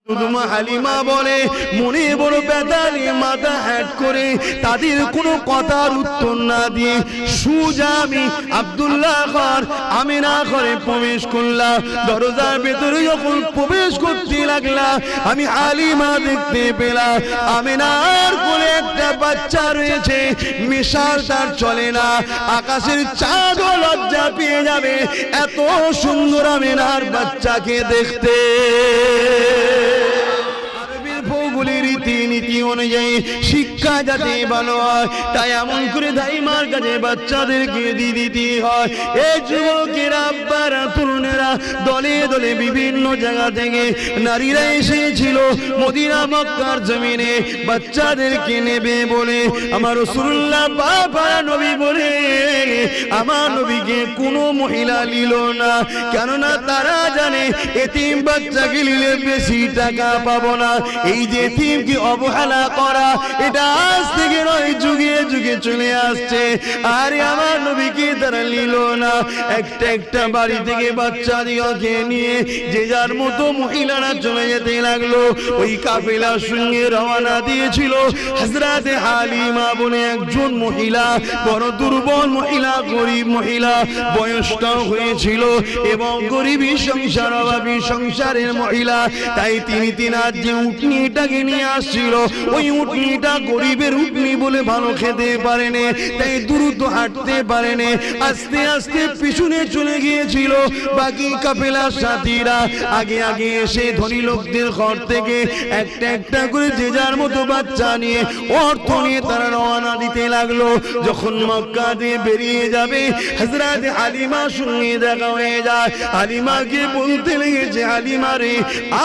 দুদুমা হালিমা বলে মনে বড় বেদালি মাথা হ্যাট করে তাদের কোনো কথার উত্তর না দিয়ে সুজা আমি আব্দুল্লাহ ঘর আমিনা ঘরে প্রবেশ করলাম। দরজার ভেতরে যখন প্রবেশ করতে লাগলাম আমি হালিমা দেখতে পেলাম আমিনার কোলে একটা বাচ্চা রয়েছে, মিশাল তার চলে না, আকাশের চাঁদও লজ্জা পেয়ে যাবে এত সুন্দর আমিনার বাচ্চাকে দেখতে। রীতিনীতি অনুযায়ী শিক্ষা যাতে ভালো হয় তাই এমন করে দাইমার কাছে বাচ্চাদেরকে দিয়ে দিতে হয়। এই যুবকেরা আব্বারা তরুণেরা দলে দলে বিভিন্ন জায়গা থেকে নারীরা এসেছিল মদিনা মক্কার জমিনে বাচ্চাদেরকে নেবে বলে। আমার রাসূলুল্লাহ বাবা নবী বলে আমার নবীকে কোনো মহিলা নিল না, কেননা তারা জানে এতিম বাচ্চাকে নিলে বেশি টাকা পাবো না। এই যে এতিমকে অবহেলা করা এটা আজ থেকে নয় যুগে যুগে চলে আসছে। আর আমার নবীকে তারা নিল না। একটা একটা বাড়ি থেকে বাচ্চা দিওকে নিয়ে যে যার মতো মহিলারা চলে যেতে লাগলো। ওই কাফেলার সঙ্গে রওনা দিয়েছিল হযরতে হালিমা বলে একজন মহিলা, বড় দুর্বল মহিলা, গরিব মহিলা, বয়সটাও হয়েছিল এবং গরিবী সংসার অভাবী সংসারের মহিলা। তাই তিনি তিনার যে উটনিটাকে নিয়ে আসছিল ওই উটনিটা গরিবের উটনি বলে ভালো খেতে পারেনি, তাই দ্রুত হাঁটতে পারেনি, আস্তে আস্তে পিছনে চলে গিয়েছিল। বাকি কাফেলার সাথীরা আগে আগে এসে ধনী লোকদের ঘর থেকে একটা একটা করে যে যার মতো বাচ্চা নিয়ে অর্থ নিয়ে তারা রওনা দিতে লাগলো। যখন মক্কা দিয়ে বেরিয়ে যাবে হযরতে হালিমার সঙ্গে দেখা হয়ে যায়। হালিমাকে বলতে লেগেছে হালিমা রে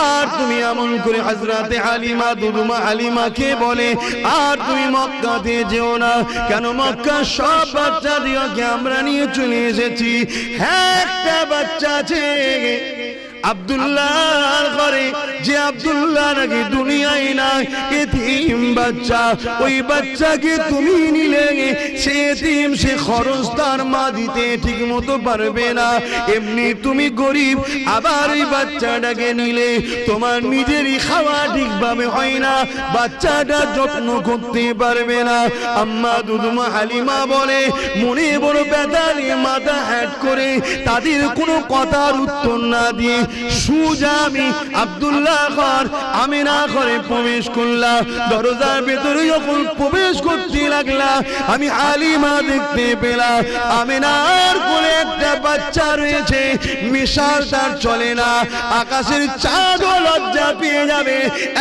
আর তুমি এমন করে হযরতে হালিমা দুদুমা হালিমাকে বলে আর তুমি মক্কাতে যেও না, কেন মক্কার সব বাচ্চা দিওকে আমরা নিয়ে চলে এসেছি। হ্যাঁ একটা বাচ্চা আছে আব্দুল্লাহর ঘরে, যে আব্দুল্লাহ নাকি দুনিয়ায় নাই, এতিম বাচ্চা। ওই বাচ্চাকে তুমি নিলে সে এতিম, সে খরচ তার মা দিতে ঠিক মতো পারবে না। এমনি তুমি গরিব, আবার ওই বাচ্চাটাকে নিলে তোমার নিজেরই খাওয়া ঠিকভাবে হয় না, বাচ্চাটা যত্ন করতে পারবে না। আম্মা দুদুমা হালিমা বলে মনে বড় বেদালি মাথা হ্যাট করে তাদের কোনো কথার উত্তর না দিয়ে সুজা আমি আব্দুল্লাহ ঘর আমিনা ঘরে প্রবেশ করলাম। দরজার ভেতরে যখন প্রবেশ করতে লাগলাম আমি হালিমা দেখতে পেলাম আমিনার কোলে একটা বাচ্চা রয়েছে, মিশাল তার চলে না, আকাশের চাঁদও লজ্জা পেয়ে যাবে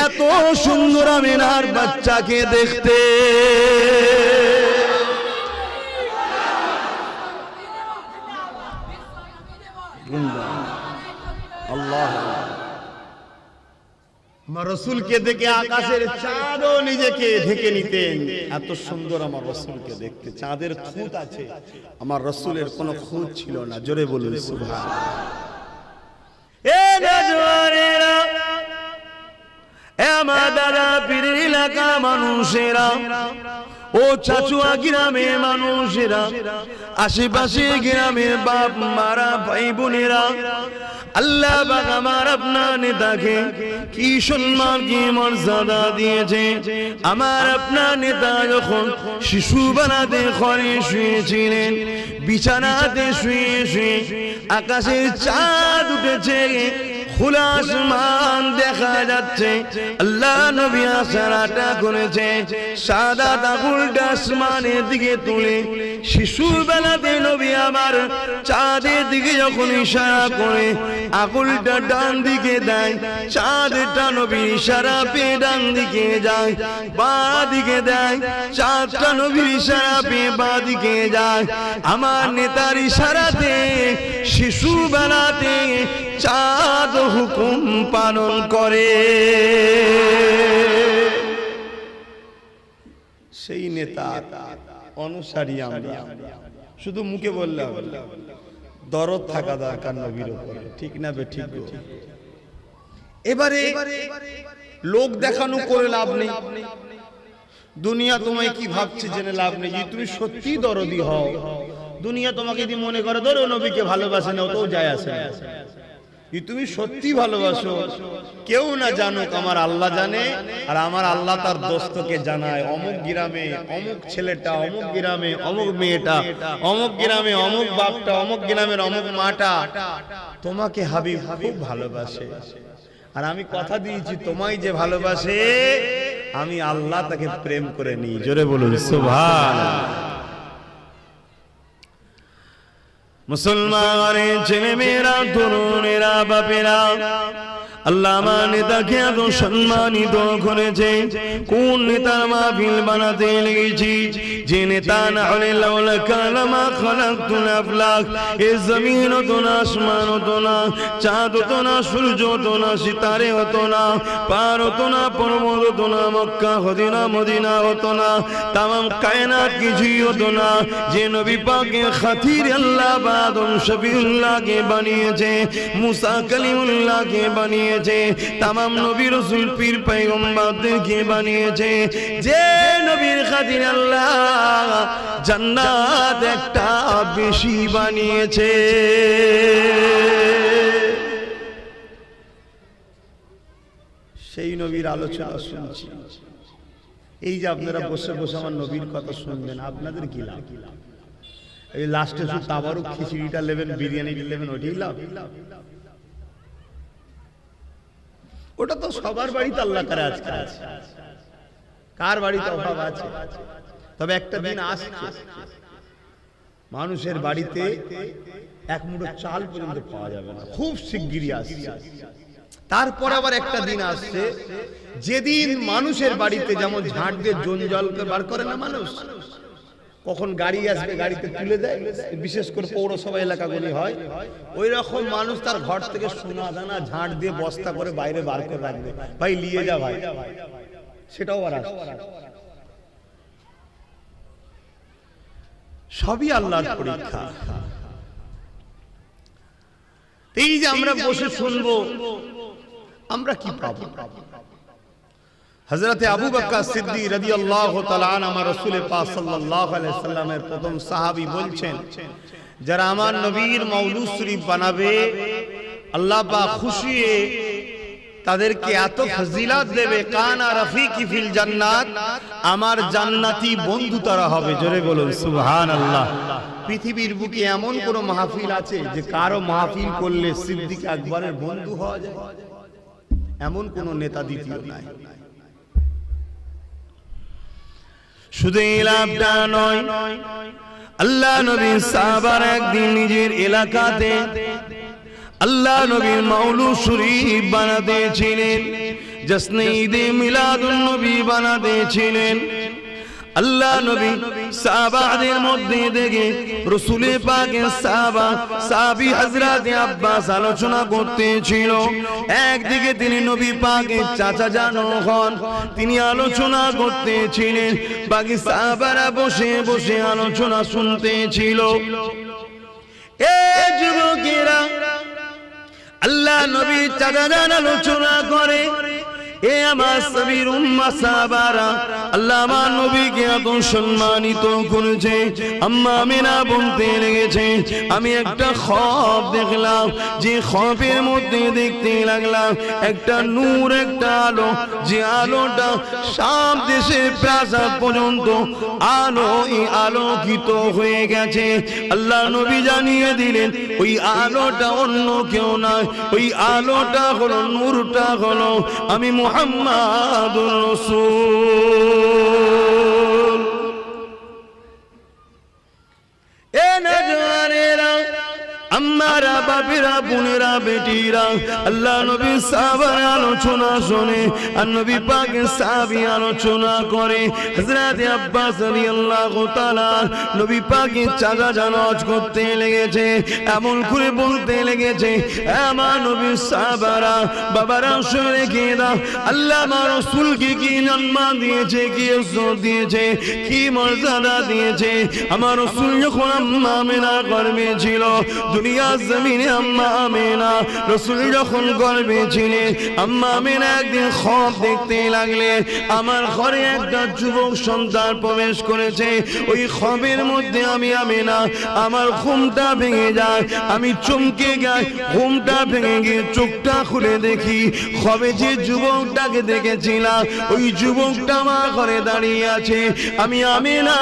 এত সুন্দর আমিনার বাচ্চাকে দেখতে। আমার রাসূলকে দেখে আকাশের চাঁদও নিজেকে ঢেকে নিতেন, এত সুন্দর আমার রাসূলকে দেখতে। চাঁদের খুঁত আছে, আমার রাসূলের কোনো খুঁত ছিল না। জোরে বলুন সুবহানাল্লাহ। এ নজওয়ানেরা, এ আমার দাদা পীরের এলাকা মানুষেরা, ও চাচুয়া গ্রামের মানুষেরা, আশেপাশে গ্রামের বাপ মারা ভাই বোনেরা, আল্লাহ পাক আমার আপনার নেতাকে কি সম্মান কি মর্যাদা দিয়েছে। আমার আপনার নেতা যখন শিশু বানাতে ঘরে শুয়েছিলেন, বিছানাতে শুয়ে শুয়ে আকাশের চাঁদ উঠেছে, খোলা আসমান দেখা যাচ্ছে, আল্লাহ নবী আশারাটা করেছে সাদা আঙুলটা আসমানের দিকে তুলে শিশু বেলাতে নবী আমার চাঁদের দিকে যখন ইশারা করে আঙুলটা ডান দিকে দেয়, চাঁদটা নবী ইশারা পেয়ে ডান দিকে যায়, বাঁ দিকে দেয়, চাঁদটা নবীর ইশারা পেয়ে বাঁ দিকে যায়। আমার নেতার ইশারাতে শিশু বেলাতে চাঁদ হুকুম পালন করে। সেই নেতা অনুসারী আমরা, শুধু মুখে বললে হবে, দরদ থাকা দরকার নবীর উপরে, ঠিক না বে ঠিক? এবারে লোক দেখানো করে লাভ নেই, দুনিয়া তোমায় কি ভাবছে জেনে লাভ নেই। যদি তুমি সত্যি দরদি হও, দুনিয়া তোমাকে যদি মনে করে ধরো নবীকে ভালোবাসে না, ওটাও যায় আসে না। তুমি সত্যি ভালোবাসো, কেউ না জানুক, আমার আল্লাহ জানে, আর আমার আল্লাহ তার দোস্তকে জানায়, অমুক গ্রামে অমুক ছেলেটা, অমুক গ্রামে অমুক মেয়েটা, অমুক গ্রামে অমুক বাপটা, অমুক গ্রামের অমুক মাটা তোমাকে হাবিব খুব ভালোবাসে। আর আমি কথা দিয়েছি, তোমায় যে ভালোবাসে আমি আল্লাহ তাকে প্রেম করে নিই। জোরে বলুন সুবহানাল্লাহ। মুসলমানের ছেলে মেয়েরা, তরুণেরা, বাপেরা, আল্লাহ আমার নেতাকে এত সম্মানিত করেছে। কোন নেতার মাহফিল বানাতে লেগেছি, যে নেতা না হলে লাউলা কালামা খালাকতুল আফলাক, এই জমিন হতো না, আসমান হতো না, চাঁদ হতো না, সূর্য হতো না, সিতারে হতো না, পার হতো না, পর্বত হতো না, মক্কা হতো না, মদিনা হতো না, তামাম কায়নাত কিছুই হতো না। যে নবী পাকের খাতির আল্লাহ আদম শফিউল্লাহকে বানিয়েছে, মুসা কালিমুল্লাহকে বানিয়েছে, তামাম নবী রাসূল পীর পয়গম্বরদেরকে বানিয়েছে, যে নবীর খাতির আল্লাহ জান্নাত একটা বেশি বানিয়েছে। সেই নবীর আলোচনা শুনছি। এই যে আপনারা বসে বসে আমার নবীর কথা শুনবেন, আপনাদের কি লাভ? এই লাস্টে শুধু তাবারুক খিচুড়িটা নেবেন, বিরিয়ানিটা নেবেন, ওইটাই লাভ? ওটা তো সবার বাড়িতে আল্লাহ করে আজকে আছে, কার বাড়িতে অভাব আছে? তবে একটা দিন আসছে মানুষের বাড়িতে এক মুঠো চাল পর্যন্ত পাওয়া যাবে না, খুব শিগগিরই আসছে। তারপর আবার একটা দিন আসছে যেদিন মানুষের বাড়িতে যেমন ঝাঁট দিয়ে জঞ্জাল বার করে না মানুষ, কখন গাড়ি আসবে গাড়িতে তুলে দেয়, বিশেষ করে পৌরসভা এলাকাগুলি হয়, ওই রকম মানুষ তার ঘর থেকে সোনা দানা ঝাঁট দিয়ে বস্তা করে বাইরে বার করে রাখবে, ভাই নিয়ে যা ভাই, সেটাও আর সবই আল্লাহর পরীক্ষা। এই যে আমরা বসে শুনবো, আমরা কি পাবো? হযরতে আবু বকর সিদ্দিক রাদিয়াল্লাহু তাআলা আনহু আমার রাসূল পাক সাল্লাল্লাহু আলাইহি সাল্লামের প্রথম সাহাবী বলছেন, যারা আমার নবীর মাওলুদ শরীফ বানাবে আল্লাহ পাক খুশি হয়ে তাদেরকে এত ফজিলত দেবে, কানা রাফিকি ফিল জান্নাত, আমার জান্নাতি বন্ধু তারা হবে। জোরে বলুন সুবহানাল্লাহ। পৃথিবীর বুকে এমন কোন মাহফিল আছে যে কারো মাহফিল করলে সিদ্দিক আকবরের বন্ধু হওয়া যায়? এমন কোন নেতা দ্বিতীয় নাই। শুধু এই লাভটা নয়, আল্লাহ নবী সাহাবার একদিন নিজের এলাকাতে আল্লাহ নবীর মাওলুদ শরীফ বানাতে ছিলেন, জশ্নে ঈদে মিলাদুন নবী বানাতে ছিলেন। আল্লাহ নবী সাহাবাদের মধ্যে দেখে রাসূল পাকের সাহাবী হযরত আব্বাস আলোচনা করতেছিল। একদিকে তিনি নবী পাকের চাচা জানো হন, তিনি আলোচনা করতেছিলেন, বাকি সাহাবারা বসে বসে আলোচনা শুনতেছিল। এই যুবকেরা আল্লাহ নবী চাচা জান আলোচনা করে, এ আমার সাবির উম্মাহ সাহাবারা আল্লাহ আমার নবীকে এত সম্মানিত করেছে। আম্মা আমিনা বলতে লেগেছে, আমি একটা খ্বব দেখলাম, যে খ্ববের মধ্যে দেখতে লাগলাম একটা নূর, একটা আলো, যে আলোটা শাম দেশের প্রাসাদ পর্যন্ত আলোকিত হয়ে গেছে। আল্লাহ নবী জানিয়ে দিলেন ওই আলোটা অন্য কেউ নয়, ওই আলোটা হলো, নূরটা হলো আমি মুহাম্মাদুর রাসূল। এ নজওয়ানেরা, আম্মারা, বাপেরা, বোনেরা, বেটিরা, আল্লাহ নবী সাহাবার আলোচনা শোনে, আর নবী পাকের সাহাবী আলোচনা করে। হযরত আব্বাস রাদিয়াল্লাহু তাআলা নবী পাকের চাচা জানাজ করতে লেগেছে, এমন করে বলতে লেগেছে, আমার নবীর সাহাবারা, বাবারা শুনে রেখে দাও, আল্লাহ আমার রাসূলকে কি সম্মান দিয়েছে, কি ইজ্জত দিয়েছে, কি মর্যাদা দিয়েছে। আমার রাসূল যখন আম্মা আমিনার গর্ভে ছিল, দুনিয়া জমিন জমিনে আম্মা আমেনা রাসূল যখন গর্ভে ছিলেন আম্মা আমেনা একদিন খ্বব দেখতে লাগলেন আমার ঘরে একটা যুবক সন্তান প্রবেশ করেছে ওই খ্ববের মধ্যে আমি আমেনা আমার ঘুমটা ভেঙে যায় আমি চমকে যাই ঘুমটা ভেঙে গিয়ে চোখটা খুলে দেখি খ্ববে যে যুবকটাকে দেখেছিলাম ওই যুবকটা আমার ঘরে দাঁড়িয়ে আছে আমি আমেনা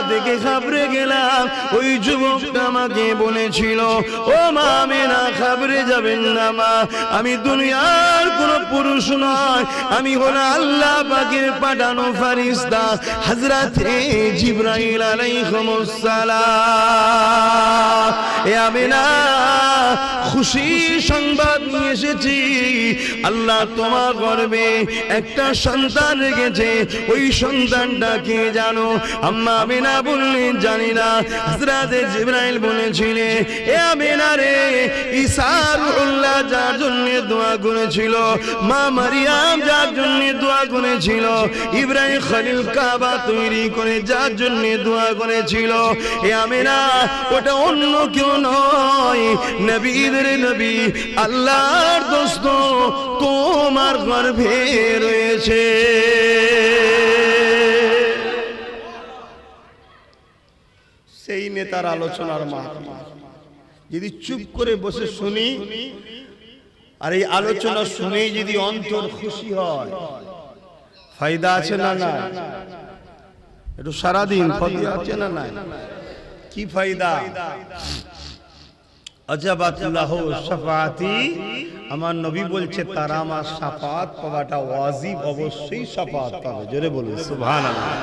দেখে ঘাবড়ে গেলাম ওই যুবকটা আমাকে বলেছিল ও মা আমেনা ঘাবড়ে যাবেন না মা আমি দুনিয়ার কোনো পুরুষ নয় আমি হলো আল্লাহ পাকের পাঠানো ফেরেশতা হযরতে জিবরাইল আলাইহিস সালাম এ আমেনা খুশি সংবাদ নিয়ে এসেছি আল্লাহ তোমার গর্ভে একটা সন্তান রেখেছে ওই সন্তানটা কে জানো আম্মা আমেনা বললেন জানি না হযরতে জিবরাইল বলেছিলেন এ আমেনা রে ঈসা রূহুল্লাহ যার জন্য দোয়া করেছিল মা মারিয়াম যার জন্য দোয়া করেছিল ইব্রাহিম খলিল কাবা তৈরি করে যার জন্য দোয়া করেছিল এ আমেনা ওটা অন্য কেউ নয় নবীদের নবী আল্লাহর দোস্ত তোমার গর্ভে রয়েছে সেই নেতার আলোচনার মাহফিল যদি চুপ করে বসে শুনি আর এই আলোচনা শুনে যদি অন্তর খুশি হয় ফায়দা আছে না না একটু সারাদিন ফায়দা আছে না না কি ফায়দা আজাবাতুল্লাহু শাফাআতি আমার নবী বলছে তারা আমার শাফাআত পাওয়াটা ওয়াজিব অবশ্যই শাফাআত পাবে জোরে বলুন সুবহানাল্লাহ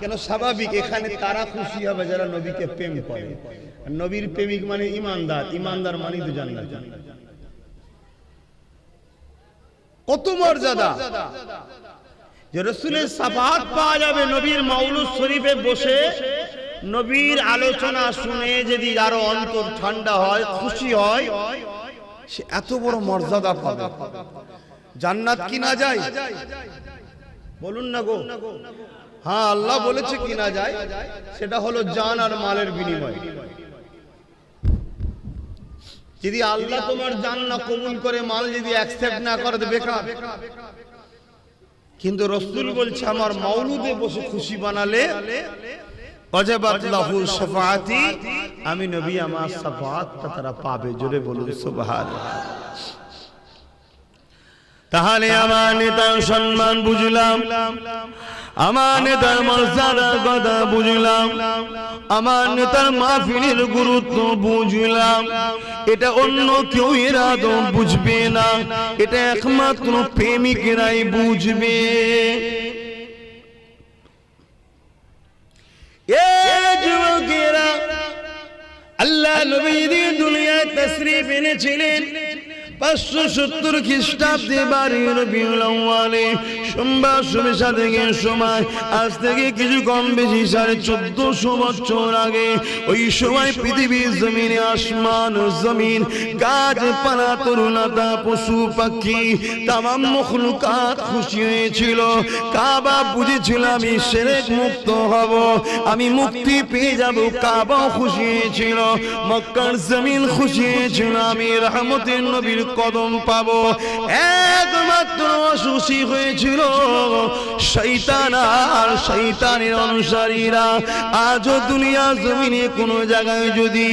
কেন স্বাভাবিক এখানে তারা খুশি হবে যারা নবীকে প্রেম করে নবীর প্রেমিক মানে ঈমানদার ঈমানদার মানে তো জান্নাত কত মর্যাদা যে রাসূলের শাফাআত পাওয়া যাবে নবীর মাউলুদ শরীফে বসে নবীর আলোচনা শুনে যদি আরো অন্তর ঠান্ডা হয় খুশি হয় সে এত বড় মর্যাদা পাবে জান্নাত কিনা যায় বলুন না গো হ্যাঁ আল্লাহ বলেছে কিনা যায় সেটা হলো জান আর মালের বিনিময় যদি আল্লাহ তোমার জান না কবুল করে মাল যদি অ্যাকসেপ্ট না করে তো বেকার কিন্তু রাসূল বলছে আমার মাউলুদে বসে খুশি বানালে ওয়াজাবাত লাহু শাফাআতি আমি নবী আমার শাফাআতটা তারা পাবে জোরে বলুন সুবহানাল্লাহ তাহলে আমার নেতার সম্মান বুঝলাম আমার নেতার মর্যাদার কথা বুঝলাম আমার নেতার মাহফিলের গুরুত্ব বুঝলাম এটা অন্য কেউ এরা তো বুঝবে না এটা একমাত্র প্রেমিকরাই বুঝবে এ যুবকেরা আল্লাহ নবী দুনিয়ায় তাশরীফ এনেছিলেন 570 খ্রিস্টাব্দে বারো রবিউল আউয়ালে সোমবার সন্ধ্যা থেকে সময় আজ থেকে কিছু কম বেশি 1450 বছর আগে ওই সময় পৃথিবীর জমিনে আসমান ও জমিন গাছপালা তরুলতা পশু পাখি তামাম মখলুকাত খুশি হয়েছিল কাবা বুঝেছিল আমি শিরক মুক্ত হব আমি মুক্তি পেয়ে যাব কাবা খুশি হয়েছিল মক্কার জমিন খুশি হয়েছিল আমি রহমতের নবীর কদম পাবো একমাত্র খুশি হয়েছিল শয়তান আর শয়তানের অনুসারীরা আজও দুনিয়া জমিনে কোন জায়গায় যদি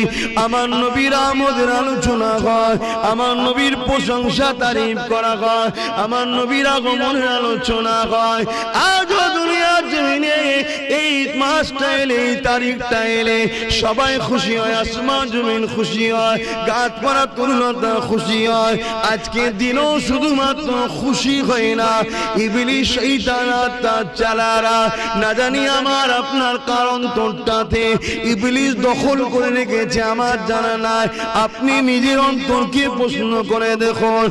আমার নবীর আমদের আলোচনা হয় আমার নবীর প্রশংসা তারিফ করা হয় আমার নবীর আগমনের আলোচনা হয় আজও দুনিয়া জমিনে এই মাসটা এলে এই তারিখটা এলে সবাই খুশি হয় আসমান জমিন খুশি হয় গাছপালা তরুলতা খুশি হয় আজকে দিনও শুধুমাত্র খুশি হয় না ইবলিস শয়তান আর তার চালারা না জানি আমার আপনার কারণ তোরটাতে ইবলিস দখল করে রেখেছে আমার জানা নাই আপনি নিজের অন্তরকে প্রশ্ন করে দেখুন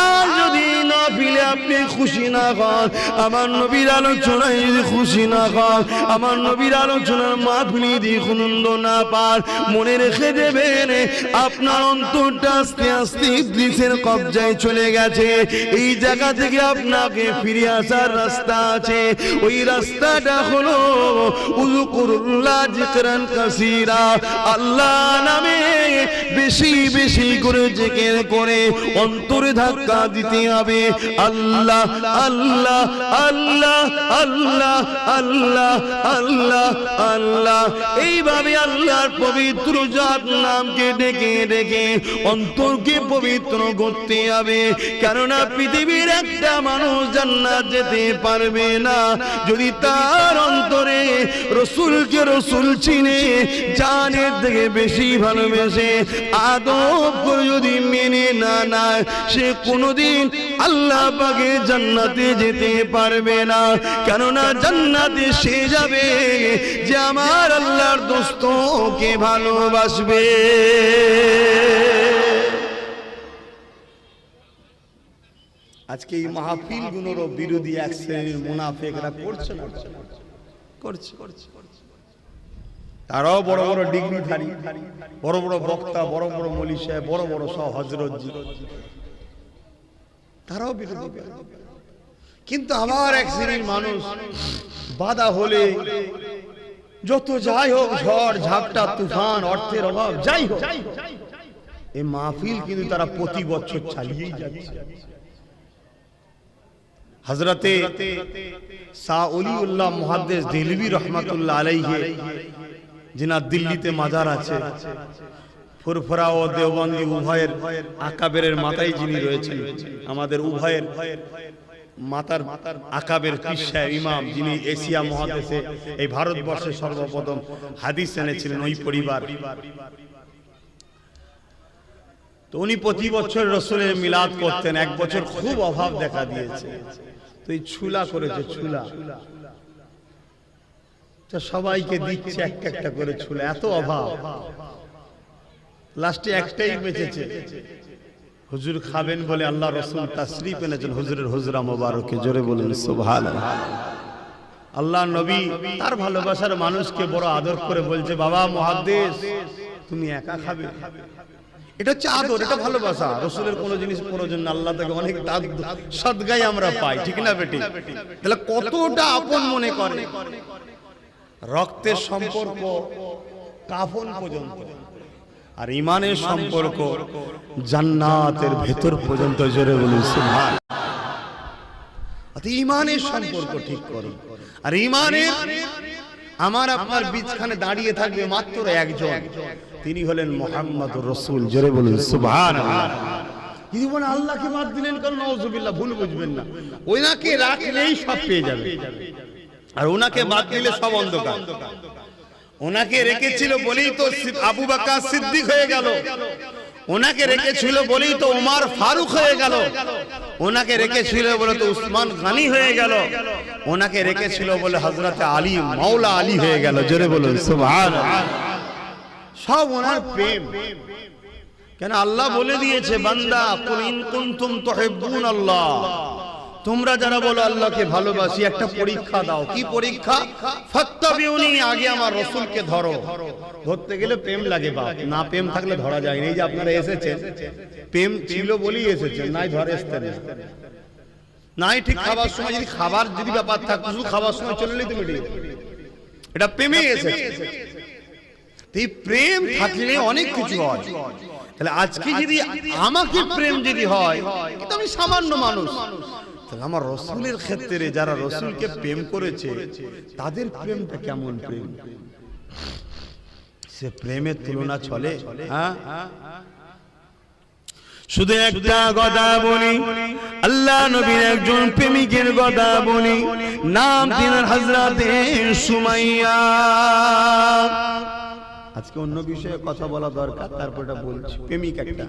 আর যদি মাহফিলে আপনি খুশি না হন, আমার নবীর আলোচনায় যদি খুশি না হন, আমার নবীর আলোচনার মাহফিলে যদি আনন্দ না পান, মনে রেখে দেবেন আপনার অন্তরটা আস্তে আস্তে ইবলিসের কবজায় চলে গেছে। এই জায়গা থেকে আপনাকে ফিরে আসার রাস্তা আছে। ওই রাস্তাটা হলো উযকুরুল্লাহ যিকরান কাসীরা, আল্লাহ নামে বেশি বেশি করে জিকির করে অন্তরে ধাক্কা দিতে হবে। আল্লাহ আল্লাহ আল্লাহ আল্লাহ আল্লাহ আল্লাহ আল্লাহ, এইভাবে আল্লাহর পবিত্র জাত নামকে ডেকে ডেকে অন্তরকে পবিত্র করতে হবে। কেননা পৃথিবীর একটা মানুষ জান্নাত যেতে পারবে না যদি তার অন্তরে রসুলকে রসুল চিনে, জানের থেকে বেশি ভালোবেসে আদব করে যদি মেনে না নেয়, সে কোনোদিন আল্লাহ পাকে জান্নাতে যেতে পারবে না। কেননা জান্নাতে সে যাবে যে আমার আল্লাহর দোস্তকে ভালোবাসবে। আজকে এই মাহফিল গুলোর বিরোধী এক শ্রেণীর মুনাফিকরা করছে না, করছে। তারাও বড় বড় ডিগ্রিধারী, বড় বড় বক্তা, বড় বড় মৌলী সাহেব, বড় বড় সব হযরতজি, তারাও বিরোধী। কিন্তু আবার এক শ্রেণীর মানুষ বাধা হলে যত যাই হোক, ঝড় ঝাপটা তুফান, অর্থের অভাব যাই হোক, এই মাহফিল কিন্তু তারা প্রতি বছর চালিয়েই যাচ্ছে। হযরতে শাহ ওলিউল্লাহ মুহাদ্দিস দেহলভী রহমাতুল্লাহ আলাইহি, যিনার দিল্লিতে মাজার আছে, ফুরফুরা ও দেওবন্দি উভয়ের আকাবেরের মাথায় যিনি রয়েছেন, আমাদের উভয়ের মাতার আকাবের পীর সাহেব ইমাম, যিনি এশিয়া মহাদেশে এই ভারতবর্ষে সর্বপ্রথম হাদিস এনেছিলেন, ওই পরিবার। তো উনি প্রতি বছর রসুলের মিলাদ করতেন। এক বছর খুব অভাব দেখা দিয়েছে, তো এই ছুলা করেছে, ছুলা সবাইকে দিচ্ছে একটা একটা করে ছুলা, এত অভাব, লাস্টে একটাই বেঁচেছে। হুজুর খাবেন বলে আল্লাহ রসুল তাশরীফ এনেছেন হুজুরের হুজরা মোবারকে, জোরে বলেন সুবহানাল্লাহ। আল্লাহ নবী তার ভালোবাসার মানুষকে বড় আদর করে বলছে, বাবা মুহাদ্দিস তুমি একা খাবে। এটা হচ্ছে আদর, এটা ভালোবাসা। রসুলের কোনো জিনিস প্রয়োজন না, আল্লাহ থেকে অনেক সদগাই আমরা পাই, ঠিক না বেটি? তাহলে কতটা আপন মনে করে, রক্তের সম্পর্ক কাফন পর্যন্ত, আর ইমানের সম্পর্ক জান্নাতের ভেতর পর্যন্ত, জোরে বলুন সুবহানাল্লাহ। ইমানের সম্পর্ক ঠিক করো। আর ইমানের আমার আপনার বীজখানে দাঁড়িয়ে থাকবে মাত্র একজন, তিনি হলেন মুহাম্মদুর রাসূল, জোরে বলুন সুবহানাল্লাহ। যদি বলেন আল্লাহকে বাদ দিলেন কারণ, নাউযুবিল্লাহ, ভুল বুঝবেন না, ওনাকে রাখলেই সব পেয়ে যাবে, আর ওনাকে বাদ দিলে সব অন্ধকার। ওনাকে রেখেছিল বলেই তো আবু বকর সিদ্দিক হয়ে গেল, ওনাকে রেখেছিল বলেই তো ওমর ফারুক হয়ে গেল, ওনাকে রেখেছিল বলে তো উসমান গনি হয়ে গেল, ওনাকে রেখেছিল বলে হযরত আলী মাওলা আলী হয়ে গেল, জোরে বলুন সুবহানাল্লাহ। সব ওনার প্রেম। কেন আল্লাহ বলে দিয়েছে, বান্দা কুল ইন কুনতুম তুহিব্বুনাল্লাহ, তোমরা যারা বলো আল্লাহকে ভালোবাসি, একটা পরীক্ষা দাও। কি পরীক্ষা? ফাত্তাবিউনি, আগে আমার রাসূলকে ধরো। ধরতে গেলে প্রেম লাগে, বাপ না প্রেম থাকলে ধরা যায় না। এই যে আপনারা এসেছেন, প্রেম ছিল বলেই এসেছেন, নাই ধরে আসতেন নাই। ঠিক খাবার সময় যদি খাবার যদি ব্যাপার থাকতো, শুধু খাবার সময় চলে এলেই তো মিটে যেত, এটা প্রেমে এসেছে। এই প্রেম থাকলে অনেক কিছু হয়। তাহলে আজকে যদি আমাকে প্রেম যদি হয়, কিন্তু আমি সামান্য মানুষ, আমার রসুলের ক্ষেত্রে যারা রসুলকে প্রেম করেছে তাদের প্রেমটা কেমন প্রেম, সে প্রেমের তুলনা চলে? শুধু একটা কথা বলি, আল্লাহ নবীর একজন প্রেমিকের কথা বলি, নাম তিনার হযরতে সুমাইয়া। আজকে অন্য বিষয়ে কথা বলা দরকার, তারপরটা বলছি। প্রেমিক একটা,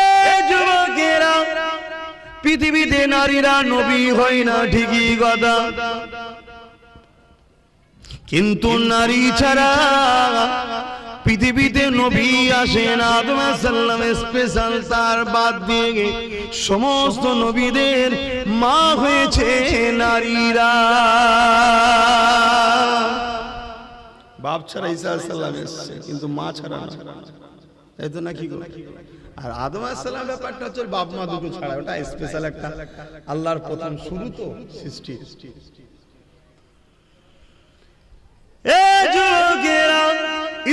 এই যুবকেরা, পৃথিবীতে নারীরা নবী হয় না ঠিকই কথা, কিন্তু নারী ছাড়া পৃথিবীতে নবী আসেন আদম আলাইহিস সালাম স্পেশাল, তার বাদ দিয়ে সমস্ত নবীদের মা হয়েছে নারীরা। বাপ ছাড়া ঈসা আলাইহিস সালাম এসেছে, কিন্তু মা ছাড়া না, তাই তো নাকি? আর আদম আলাইহিস সালাম ব্যাপারটা হচ্ছে বাপ মা দুটো ছাড়া, ওটা স্পেশাল একটা আল্লাহর প্রথম শুরু তো সৃষ্টি।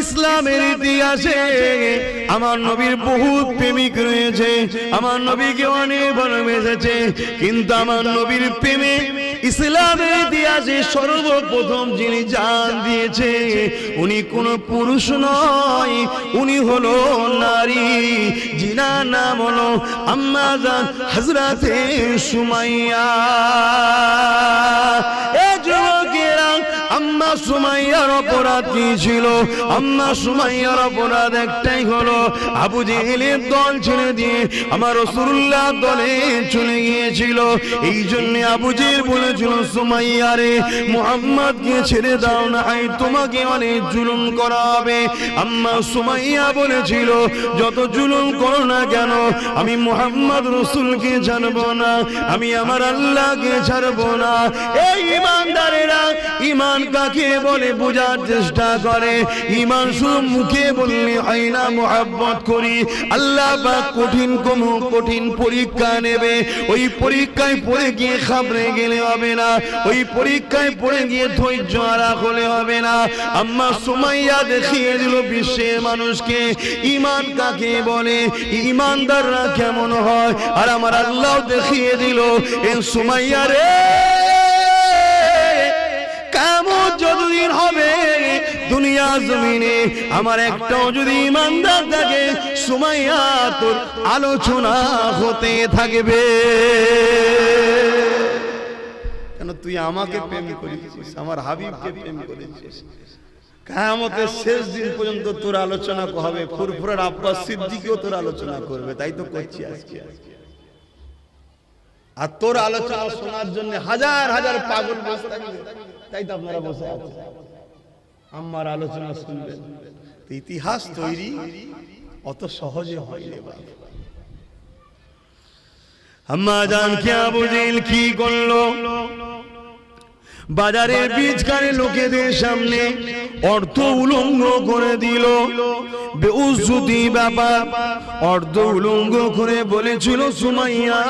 ইসলামের ইতিহাসে আমার নবীর বহু প্রেমিক রয়েছে, আমার নবীকে অনেক ভালোবেসেছে, কিন্তু আমার নবীর প্রেমে ইসলামের ইতিহাসে সর্বপ্রথম যিনি জান দিয়েছে উনি কোন পুরুষ নয়, উনি হলো নারী, যিনার নাম হলো আম্মা জান হযরতে সুমাইয়া। এ যুবকেরা, আম্মা সুমাইয়ার অপরাধ কি ছিল? আম্মা সুমাইয়ার অপরাধ একটাই হলো, আবু জেহেলের দল ছেড়ে দিয়ে আমার রাসূলুল্লাহ দলে চলে গিয়েছিল। এই জন্য আবু জেহেল বলেছিল, সুমাইয়া রে, মুহাম্মদকে ছেড়ে দাও না, তোমাকে অনেক জুলুম করা হবে। আম্মা সুমাইয়া বলেছিল, যত জুলুম করো না কেন, আমি মুহাম্মদ রাসূলকে ছাড়বো না, আমি আমার আল্লাহকে ছাড়বো না। এই ঈমানদারেরা, ঈমান কাকে বলে বোঝার চেষ্টা করে। ঈমান শুধু মুখে বললে হয় না, মুহাব্বত করি। আল্লাহ পাক কঠিন পরীক্ষা নেবে, ওই পরীক্ষায় পড়ে গিয়ে ঘাবড়ে গেলে হবে না, ওই পরীক্ষায় পড়ে গিয়ে ধৈর্য হারা হলে হবে না। আম্মা সুমাইয়া দেখিয়ে দিল বিশ্বের মানুষকে ঈমান কাকে বলে, ঈমানদাররা কেমন হয়। আর আমার আল্লাহ দেখিয়ে দিল, এ সুমাইয়া রে, কিয়ামত যতদিন হবে দুনিয়া জমিনে আমার একটাও যদি ঈমানদার থাকে, সুমাইয়া তোর আলোচনা হতে থাকবে। কেন? তুই আমাকে প্রেম করেছিস, আমার হাবিবকে প্রেম করেছিস, কিয়ামতের শেষ দিন পর্যন্ত তোর আলোচনা হবে। ফুরফুরার আব্বাস সিদ্দিকও তোর আলোচনা করবে, তাই তো করছি আজকে। আর তোর আলোচনা শোনার জন্য হাজার হাজার পাগল বসে থাকবে, তাই তো আপনারা বসে আছেন, আমার আলোচনা শুনবেন। ইতিহাস তৈরি অত সহজে হয়নি বাবা। আম্মা জান কে আবু জেহেল কি করলো? বাজারের বীজকারী লোকেদের সামনে অর্থ উলঙ্গ করে দিল, বেউজ্জতি ব্যাপার। অর্ধ উলঙ্গ করে বলেছিল, সুমাইয়া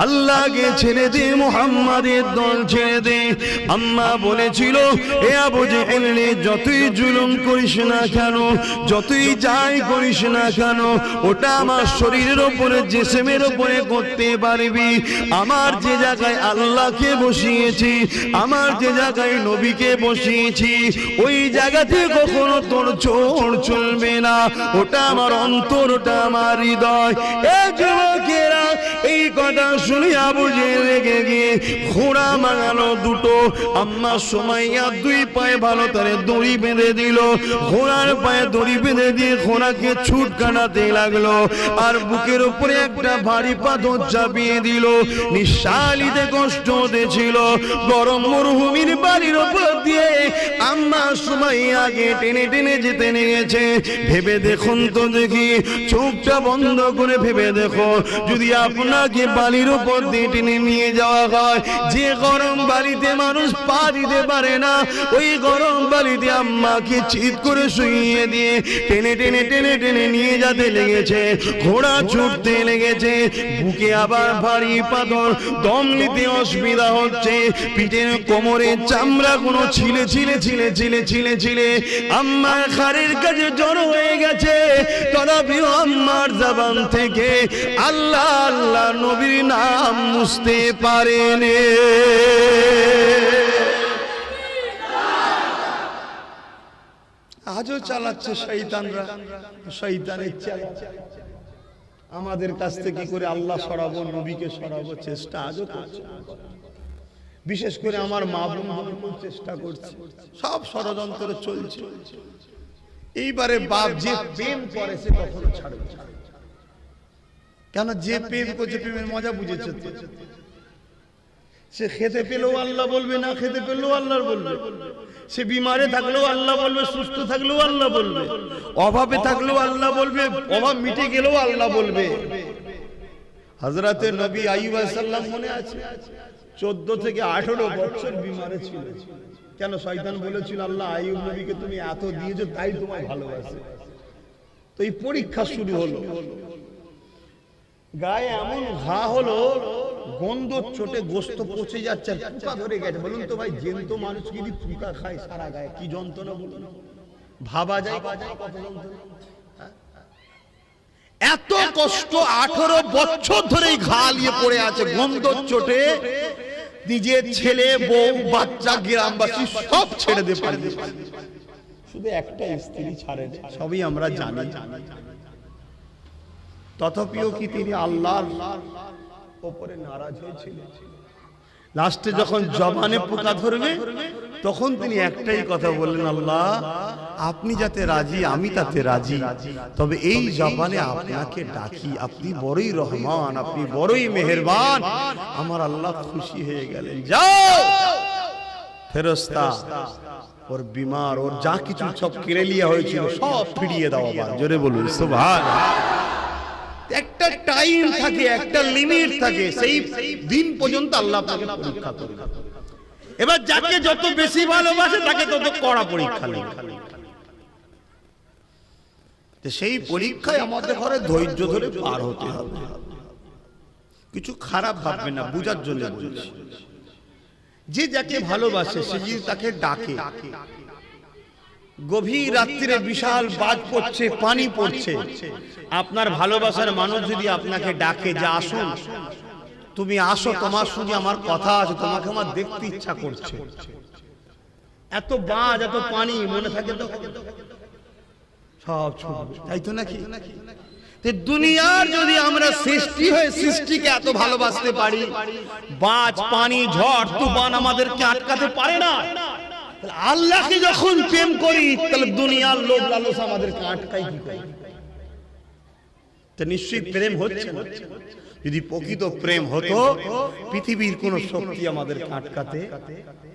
আল্লাহকে ছেড়ে দে, মুহাম্মাদের দল ছেড়ে দে। আম্মা বলেছিল, এ আবু জেহেল, যতই জুলুম করিস না কেন, যতই যাই করিস না কেন, ওটা আমার শরীরের উপরে, জিসমের উপরে করতে পারবি। আমার যে জায়গায় আল্লাহকে বসিয়েছি, আমার যে জায়গায় নবীকে বসিয়েছি, ওই জায়গাতে কখনো তোর চোর চলবে না। ওটা আমার অন্তর, ওটা আমার হৃদয়। এই যুবকেরা, এই কথা শুনে আবু জেহেল রেগে গিয়ে ঘোড়া মাঙালো দুটো। আম্মা সুমাইয়া দুই পায়ে ভালো করে দড়ি বেঁধে দিল, ঘোড়ার পায়ে দড়ি বেঁধে দিয়ে ঘোড়াকে ছুট কাটাতে লাগলো। আর বুকের উপরে একটা ভারী পাথর চাপিয়ে দিল। নিঃশ্বাস নিতে কষ্ট হতেছিল। গরম মরুভূমির বাড়ির উপর দিয়ে আম্মা সুমাইয়াকে টেনে টেনে যেতে নিয়েছে। ভেবে দেখুন তো দেখি, চোখটা বন্ধ করে ভেবে দেখো, যদি আপনাকে বালির উপর দিয়ে টেনে নিয়ে যাওয়া হয়, যে গরম বালিতে মানুষ পা দিতে পারে না, ওই গরম বালিতে আম্মাকে চিৎ করে শুইয়ে দিয়ে টেনে টেনে টেনে টেনে নিয়ে যেতে লেগেছে। ঘোড়া ছুটতে লেগেছে, বুকে আবার ভারী পাথর, দম নিতে অসুবিধা হচ্ছে, পিঠের কোমরের চামড়া কোনো ছিলে ছিলে ছিলে ছিলে ছিলে ছিলে আম্মার ঘাড়ের কাছে জড়ো হয়ে গেছে। তথাপিও আম্মার জবান থেকে আল্লাহ আল্লাহ নবীর নাম মুছতে পারেনি। আজও চালাচ্ছে শয়তানরা, শয়তানের চালা। আমাদের কাছ থেকে কি করে আল্লাহ সরাবো, নবীকে সরাবো, চেষ্টা আজও করছে। বিশেষ করে আমার মা বোন চেষ্টা করছে, সব ষড়যন্ত্র চলছে। এইবারে বাপ যে প্রেম করে সে কখনো ছাড়বে না। কেন? যে প্রেম করছে, প্রেমের মজা বুঝেছে তো। সে খেতে পেলেও আল্লাহ বলবে, না খেতে পেলেও আল্লাহ বলবে। সে বিমারে থাকলেও আল্লাহ বলবে, সুস্থ থাকলেও আল্লাহ বলবে, অভাবে থাকলেও আল্লাহ বলবে, অভাব মিটে গেলেও আল্লাহ বলবে। হযরতে নবী আইয়ুব আলাইহিস সালাম মনে আছে 14 থেকে 18 বছর বিমারে ছিল। কেন? শয়তান বলেছিল আল্লাহ আইয়ুব নবীকে তুমি এত দিয়েছো তাই তোমায় ভালোবাসে। তো এই পরীক্ষা শুরু হলো। গায়ে এমন ঘা হলো, গন্ধ চোটে গোস্ত পচে যাচ্ছে, পোকা ধরে গেছে। বলুন তো ভাই, জ্যান্ত মানুষ যদি পোকা খায় সারা গায়ে কি যন্ত্রণা বলুন, ভাবা যায় কত যন্ত্রণা। এত কষ্ট, 18 বছর ধরে ঘা নিয়ে পড়ে আছে, গন্ধ চোটে নিজের ছেলে বউ বাচ্চা গ্রামবাসী সব ছেড়ে দিয়ে পালিয়ে, শুধু একটা স্ত্রী ছাড়ে। সবই আমরা জানি। তথাপিও কি তিনি আল্লাহর উপরে নারাজ হয়েছিলেন? লাস্টে যখন জবানে পোকা ধরবে তখন তিনি একটাই কথা বললেন, আল্লাহ আপনি যাতে রাজি আমি তাতে রাজি, তবে এই জবানে আপনাকে ডাকি, আপনি বড়ই রহমান, আপনি বড়ই মেহেরবান। আমার আল্লাহ খুশি হয়ে গেলেন। যাও ফেরেশতা, ওর বিমার, ওর যা কিছু সব কেড়ে লিয়া হয়েছিল সব ফিরিয়ে দাও। আবার জোরে বলুন সুবহানাল্লাহ। একটা টাইম থাকে, একটা লিমিট থাকে, সেই দিন পর্যন্ত আল্লাহ আপনাকে পরীক্ষা করে। এবার যাকে যত বেশি ভালোবাসে তাকে তত কড়া পরীক্ষা নেই। সেই পরীক্ষায় আমাদের ঘরে ধৈর্য ধরে পার হতে হবে। কিছু খারাপ ভাববে না, বুঝার জন্য বলছি। যে যাকে ভালোবাসে সে যদি তাকে ডাকে, গভীর রাত্রিরে বিশাল বাজ পড়ছে, পানি পড়ছে, আপনার ভালোবাসার মানুষ যদি আপনাকে ডাকে যে আসুন, তুমি আসো, তোমার সঙ্গে আমার কথা আছে, তোমাকে আমার দেখতে ইচ্ছা করছে, এত বাজ এত পানি, মনে থাকে তো সব ছুটবে, তাই তো নাকি? দুনিয়ার যদি আমরা সৃষ্টি হয়ে সৃষ্টিকে এত ভালোবাসতে পারি, বাজ পানি ঝড় তুফান আমাদেরকে আটকাতে পারে না। আল্লাহকে যখন প্রেম করি তাহলে দুনিয়ার লোভ লালসা আমাদেরকে আটকায় কি করে? তো নিশ্চয়ই প্রেম হচ্ছে না। যদি প্রকৃত প্রেম হতো পৃথিবীর কোন শক্তি আমাদেরকে আটকাতে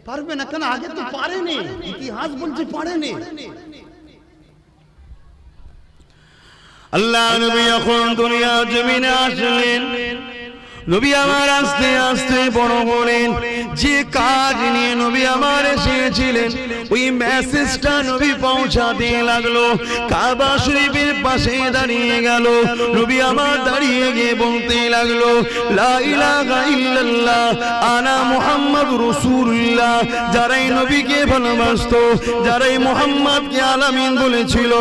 পারবে না। কেন? আগে তো পারেনি, ইতিহাস বলছে পারেনি। আল্লাহ নবী যখন দুনিয়ার জমিনে আসলেন, নবী আমার আস্তে আস্তে বড় হলেন। যে কাজ নিয়ে নবী আমার এসেছিলেন ওই মেসেজটা নবী পৌঁছাতে লাগলো। কাবা শরীফের পাশে দাঁড়িয়ে গেল, নবী আমার দাঁড়িয়ে গিয়ে বলতে লাগলো, লা ইলাহা ইল্লাল্লাহ আনা মুহাম্মাদুর রাসূলুল্লাহ। যারাই নবীকে ভালোবাসতো, যারাই মুহাম্মদকে আলামিন বলেছিল,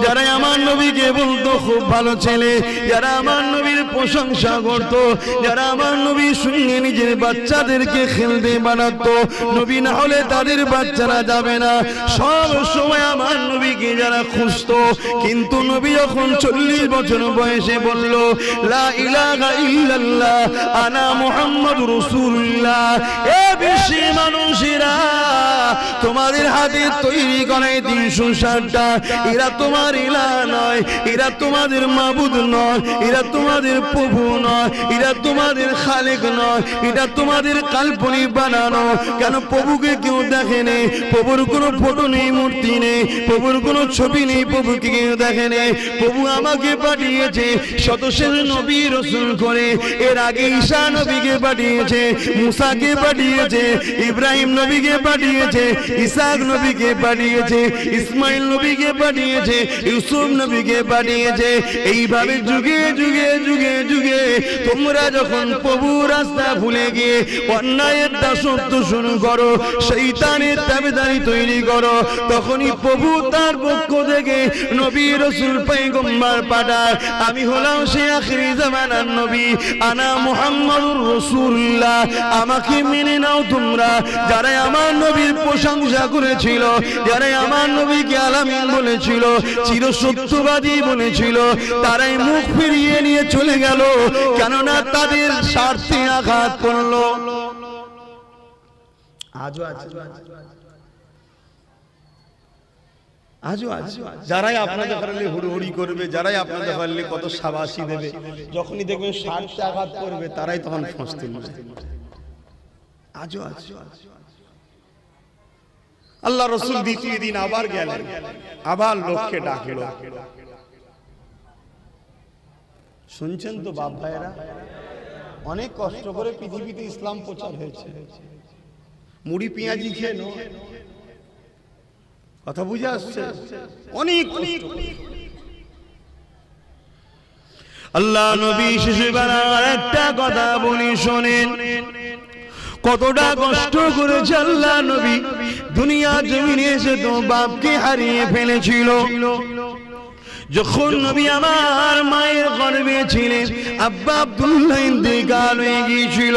যারাই আমার নবীকে বলতো খুব ভালো ছেলে, যারা আমার নবীর প্রশংসা করতো, যারা আমার নবীর সঙ্গে নিজের বাচ্চাদেরকে খেলতে বানাতো, নবী না হলে তাদের বাচ্চারা যাবে না, সব সময় আমার নবীকে যারা খুঁজতো, কিন্তু নবী যখন 40 বছর বয়সে বলল লা ইলাহা ইল্লাল্লাহ আনা মুহাম্মাদুর রাসূলুল্লাহ, এ বিশ্বের মানুষেরা তোমাদের হাতে তৈরি করা 360টা, এরা তোমার ইলাহ নয়, এরা তোমাদের মাবুদ নয়, এরা তোমাদের প্রভু নয়, এরা তোমাদের খালেক নয়, এটা তোমাদের কাল্পনিক বানানো। কেন? প্রভুকে কেউ দেখেনি, প্রভুর কোনো ফটো নেই, মূর্তি নেই, প্রভুর কোনো ছবি নেই, প্রভুকে কেউ দেখেনি। প্রভু আমাকে পাঠিয়েছে শতশেষ নবী রাসূল করে। এর আগে ঈসা নবীকে পাঠিয়েছে, মুসাকে পাঠিয়েছে, ইব্রাহিম নবীকে পাঠিয়েছে, ইসহাক নবীকে পাঠিয়েছে, ইসমাইল নবীকে পাঠিয়েছে, ইউসুফ নবীকে পাঠিয়েছে। এইভাবে যুগে যুগে যুগে যুগে তোমরা যখন প্রভু রাস্তা ভুলে গিয়ে অন্যায়ের দাসত্ব শুরু করো, শয়তানের তাবেদারি তৈরি করো, তখনই প্রভু তার পক্ষ থেকে নবী রাসূল পয়গম্বর পাঠায়। আমি হলাম সেই আখিরি জামানার নবী, আনা মুহাম্মাদুর রাসূলুল্লাহ। আমাকে মেনে নাও তোমরা। যারা আমার নবীর প্রশংসা করেছিল, যারা আমার নবীকে আলামিন বলেছিল, চিরসত্যবাদী বলেছিল, তারাই মুখ ফিরিয়ে নিয়ে চলে গেল, কেননা তাদের স্বার্থে আঘাত করলো। আজও আছে, আজও আছে যারাই আপনাদের কারণে হুড়োহুড়ি করবে, যারাই আপনাদের কারণে কত শাবাশি দেবে, যখনই দেখবেন স্বার্থে আঘাত করবে তারাই তখন ফসতে নেবে। আজও আছে। আল্লাহ রাসূল দ্বিতীয় দিন আবার গেলেন, আবার লোককে ডাকলো। শুনছেন তো বাপ ভাইরা, অনেক কষ্ট করে পৃথিবীতে ইসলাম প্রচার হয়েছে। মুড়ি পেঁয়াজি খেয়ে নয়, কথা বুঝে আসছে, অনেক কষ্ট। আল্লাহ নবী শেষবেলার একটা কথা বলি শোনেন, কতটা কষ্ট করেছে আল্লাহ নবী। দুনিয়া জমিনে এসে তো বাপকে হারিয়ে ফেলেছিল। যখন নবী আমার মায়ের গর্ভে ছিলেন, আব্বা আব্দুল্লাহ ইন্তেকাল হয়ে গিয়েছিল।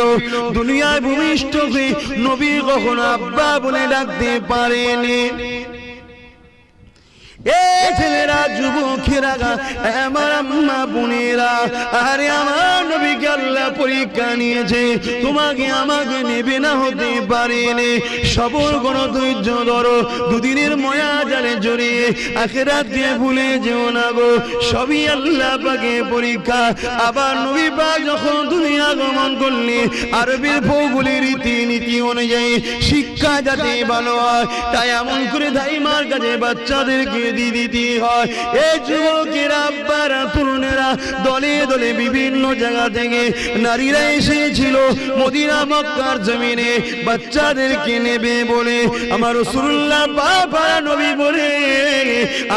দুনিয়ায় ভূমিষ্ঠ হয়ে নবী কখনো আব্বা বলে ডাকতে পারেনি। এই ছেলেরা, যুবকেরা, আমার আম্মা বোনেরা, আরে আমার নবীকে আল্লাহ পরীক্ষা নিয়েছে, তোমাকে আমাকে নেবে না, হতে পারেনি। সবর করো, ধৈর্য ধরো, দুদিনের ময়া জালে জড়িয়ে আখিরাতকে ভুলে যেও না গো। সবই আল্লাহ পাকের পরীক্ষা। আবার নবী পাক যখন দুনিয়া গমন করলেন, আরবের ভৌগোলিক রীতিনীতি অনুযায়ী শিক্ষা যাতে ভালো হয়, তাই এমন করে দাইমার কাছে বাচ্চাদেরকে দিতে হয়। এই যুবকেরা, আব্বারা, তরুণেরা দলে দলে বিভিন্ন জায়গা থেকে নারীরা এসেছিল মদিনা মক্কার জমিনে বাচ্চাদেরকে নেবে বলে। আমার রাসূলুল্লাহ বাবা নবী বলে,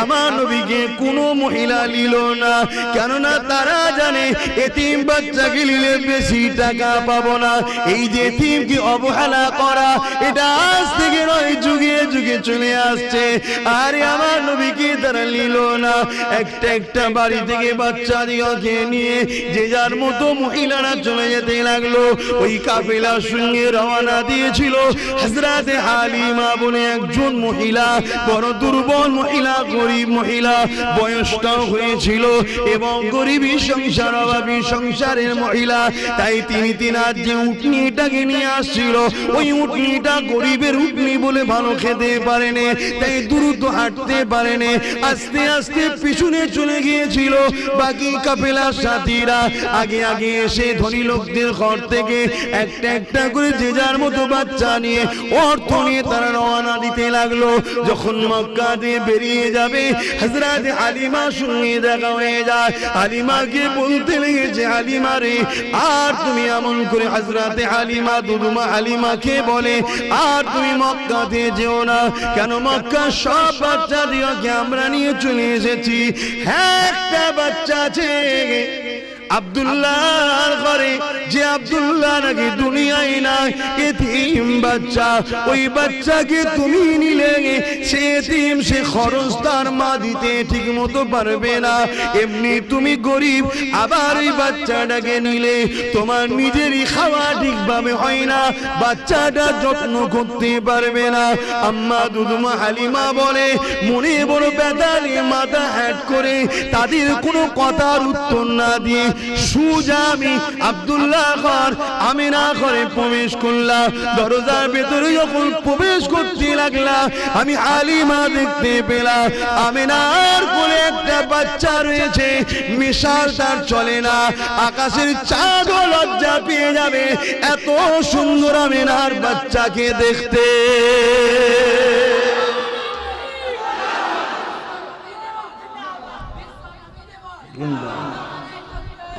আমার নবীকে কোনো মহিলা নিল না, কেননা তারা জানে এতিম বাচ্চাকে নিলে বেশি টাকা পাবো না। এই যে এতিমকে অবহেলা করা, এটা আজ থেকে নয়, যুগে যুগে চলে আসছে। আরে আমার নবীকে তারা নিল না। একটা একটা বাড়ি থেকে বাচ্চা দিকে নিয়ে যে যার মতো মহিলারা চলে যেতে লাগলো। ওই কাফেলার সঙ্গে রওনা দিয়েছিল হযরতে হালিমা বলে একজন মহিলা, বড় দুর্বল মহিলা, গরিব মহিলা, বয়সটাও হয়েছিল এবং গরিবী সংসার, অভাবী সংসারের মহিলা। তাই তিনি তিনার যে উটনিটাকে নিয়ে আসছিল, ওই উটনিটা গরিবের উটনি বলে ভালো খেতে পারেনি, তাই দ্রুত হাঁটতে পারেনি, আস্তে আস্তে পিছনে চলে গিয়েছিল। বাকি কাফেলার সাথীরা আগে আগে এসে ধনী লোকদের ঘর থেকে একটা একটা করে যে যার মতো বাচ্চা নিয়ে, অর্থ নিয়ে তারা রওনা দিতে লাগলো। যখন মক্কা দিয়ে বেরিয়ে যাবে, হযরত হালিমার সঙ্গে দেখা হয়ে যায়। হালিমাকে বলতে লেগেছে, হালিমা রে, আর তুমি এমন করে, হযরত হালিমা দুদুমা হালিমাকে বলে, আর তুমি মক্কাতে যেও না, কেন মক্কার সব বাচ্চা দিকে আমরা নিয়ে চলে এসেছি। হ্যাঁ, একটা বাচ্চা আছে আব্দুল্লাহর ঘরে, যে আব্দুল্লাহ নাকি দুনিয়ায় নাই, এতিম বাচ্চা। ওই বাচ্চাকে তুমি নিলে সে এতিম, সে খরচ তার মা দিতে ঠিক মতো পারবে না। এমনি তুমি গরিব, আবার ওই বাচ্চাটাকে নিলে তোমার নিজেরই খাওয়া ঠিকভাবে হয় না, বাচ্চাটা যত্ন করতে পারবে না। আম্মা দুদুমা হালিমা বলে, মনে বড় ব্যথা নিয়ে মাথা হ্যাট করে তাদের কোনো কথার উত্তর না দিয়ে সুজা আমি আব্দুল্লাহ ঘর আমিনা ঘরে প্রবেশ করলাম। দরজার ভেতরে যখন প্রবেশ করতে লাগলাম, আমি হালিমা দেখতে পেলাম আমিনার কোলে একটা বাচ্চা রয়েছে। মিশাল তার চলে না, আকাশের চাঁদও লজ্জা পেয়ে যাবে এত সুন্দর আমিনার বাচ্চাকে দেখতে।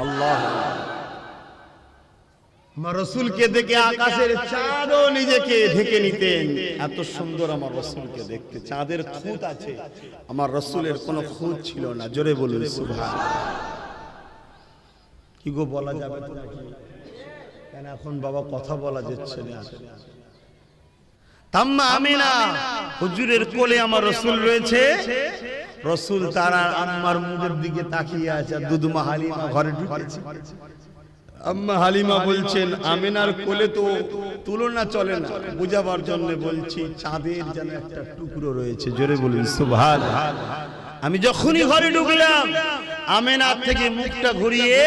আল্লাহ, আমার রাসূলকে দেখে আকাশের চাঁদও নিজেকে ঢেকে নিতেন, এত সুন্দর আমার রাসূলকে দেখতে। চাঁদের খুঁত আছে, আমার রাসূলের কোনো খুঁত ছিল না। জোরে বলুন সুবহানাল্লাহ। কি গো, বলা যাবে তো নাকি? কেন এখন বাবা কথা বলা যাচ্ছে না? তাম্মা আমিনা হুজুরের কোলে আমার রাসূল রয়েছে। রাসূল তারা আম্মার মুখের দিকে তাকিয়ে আছে। দুদুমা হালিমা ঘরে ঢুকেছে। আম্মা হালিমা বলছেন, আমিনার কোলে তো তুলনা চলে না, বুঝাবার জন্য বলছি, চাঁদের যেন একটা টুকরো রয়েছে। জোরে বলুন সুবহানাল্লাহ। আমি যখনই ঘরে ঢুকলাম, আমিনার থেকে মুখটা ঘুরিয়ে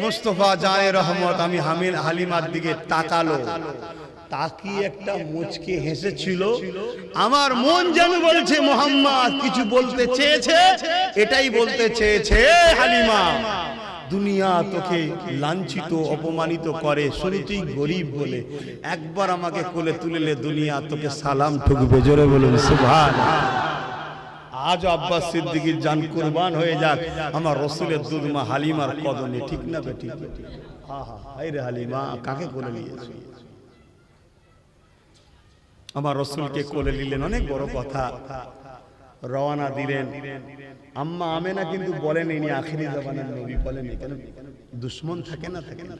মুস্তাফা জানে রহমত আমি হালিমার দিকে তাকালো। তাকিয়ে একটা মুচকে হেসেছিল। আমার মন যেন বলছে, মোহাম্মদ কিছু বলতে চেয়েছে, এটাই বলতে চেয়েছে। হালিমা দুনিয়া তোকে লাঞ্ছিত অপমানিত করে, শুরুতেই গরিব বলে, একবার আমাকে কোলে তুলেলে দুনিয়া তোকে সালাম ঠুকবে। জোরে বলুন সুবহানাল্লাহ। আজ আব্বাস সিদ্দিকীর জান কুরবান হয়ে যাক আমার রসুলের দুধমা হালিমার কদমে, ঠিক না বেটি? হায় রে হালিমা, কাকে কোলে নিয়েছে? আমার রসুলকে কোলে নিলেন, অনেক বড় কথা। রওনা দিলেন। আম্মা আমেনা কিন্তু বলেন ইনি আখিরি জামানার নবী, বলেন কেন? দুশ্মন থাকে না, থাকে না।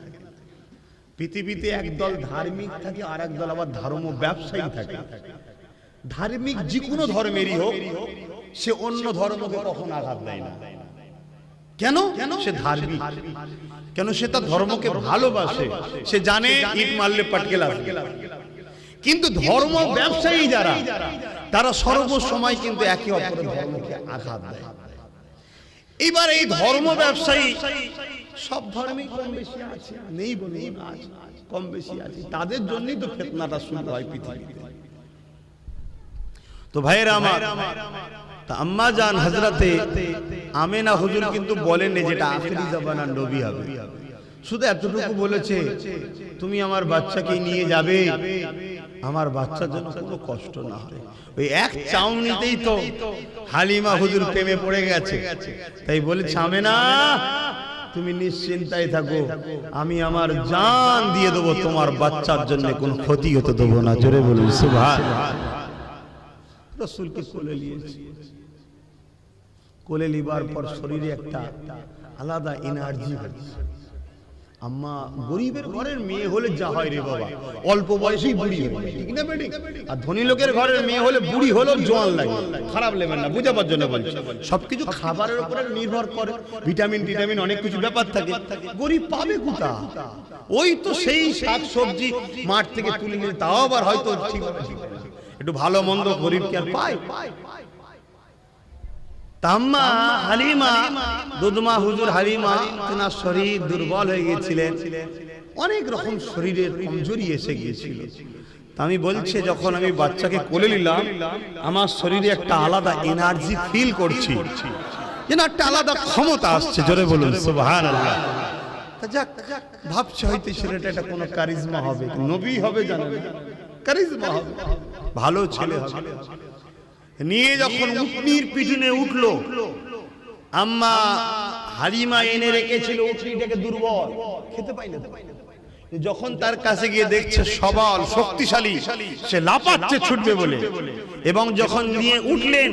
পৃথিবীতে একদল ধার্মিক থাকে, আর একদল আবার ধর্ম ব্যবসায়ী থাকে। ধার্মিক যে কোনো ধর্মেরই হোক, সে অন্য ধর্মকে কখনো আঘাত দেয় না। কেন? সে ধার্মিক। কেন? সে তার ধর্মকে ভালোবাসে। সে জানে ইট মারলে পাটকেল আসবে। কিন্তু ধর্ম ব্যবসায়ী যারা, তারা সর্বসময় কিন্তু একে অপরের ধর্মকে আঘাত দেয়। এবার এই ধর্ম ব্যবসায়ী সব ধর্মেই কম বেশি আছে, নেই বলে আছে, কম বেশি আছে। তাদের জন্যই তো ফিতনাটা শুরু হয় পৃথিবীতে। তো ভাইয়েরা আমার, তা আম্মা জান হযরতে আমেনা হুজুর কিন্তু বলেন যেটা আখিরি জামানার নবী হবে। শুধু এতটুকু বলেছে, তুমি আমার বাচ্চাকে নিয়ে যাবে, আমার বাচ্চার জন্য কোনো কষ্ট না হয়। ওই এক চাউনিতেই তো হালিমা হুজুর প্রেমে পড়ে গেছে। তাই বলেছে, আমেনা তুমি নিশ্চিন্তায় থাকো, আমি আমার জান দিয়ে দেবো, তোমার বাচ্চার জন্য কোনো ক্ষতি হতে দেবো না। জোরে বলুন সুবহানাল্লাহ। রাসূলকে কোলে নিয়েছি। কোলে লিবার পর শরীরে একটা আলাদা এনার্জি হচ্ছে। আম্মা গরিবের ঘরের মেয়ে হলে যা হয় রে বাবা, অল্প বয়সেই বুড়ি হয়, ঠিক না বেটি? আর ধনী লোকের ঘরের মেয়ে হলে বুড়ি হলো জোয়ান লাগে। খারাপ লেবেন না, বুঝাবার জন্য বলছি। সবকিছু খাবারের উপরে নির্ভর করে, ভিটামিন টিটামিন অনেক কিছু ব্যাপার থাকে। গরিব পাবে কোথা? ওই তো সেই শাক সবজি মাঠ থেকে তুলে নিয়ে, তাও আবার হয়তো ঠিক একটু ভালো মন্দ গরিব কি আর পায়? আম্মা হালিমা, দুধমা হুজুর হালিমা, তেনার শরীর দুর্বল হয়ে গিয়েছিলেন, অনেক রকম শরীরের কমজোরি এসে গিয়েছিল। আমি বলছি, যখন আমি বাচ্চাকে কোলে নিলাম, আমার শরীরে একটা আলাদা এনার্জি ফিল করছি, যেন একটা আলাদা ক্ষমতা আসছে। জোরে বলুন সুবহানাল্লাহ। যাক, ভাবছে হয়তো ছেলেটা একটা কোনো কারিজমা হবে, নবী হবে জানেন, কারিজমা হবে, ভালো ছেলে হবে। নিয়ে যখন উটনির পিছনে উঠলো, আম্মা হালিমা এনে রেখেছিল উটনিটাকে, দুর্বল, খেতে পাই না। যখন তার কাছে গিয়ে দেখছে সবল শক্তিশালী, সে লাফাচ্ছে ছুটবে বলে। এবং যখন নিয়ে উঠলেন,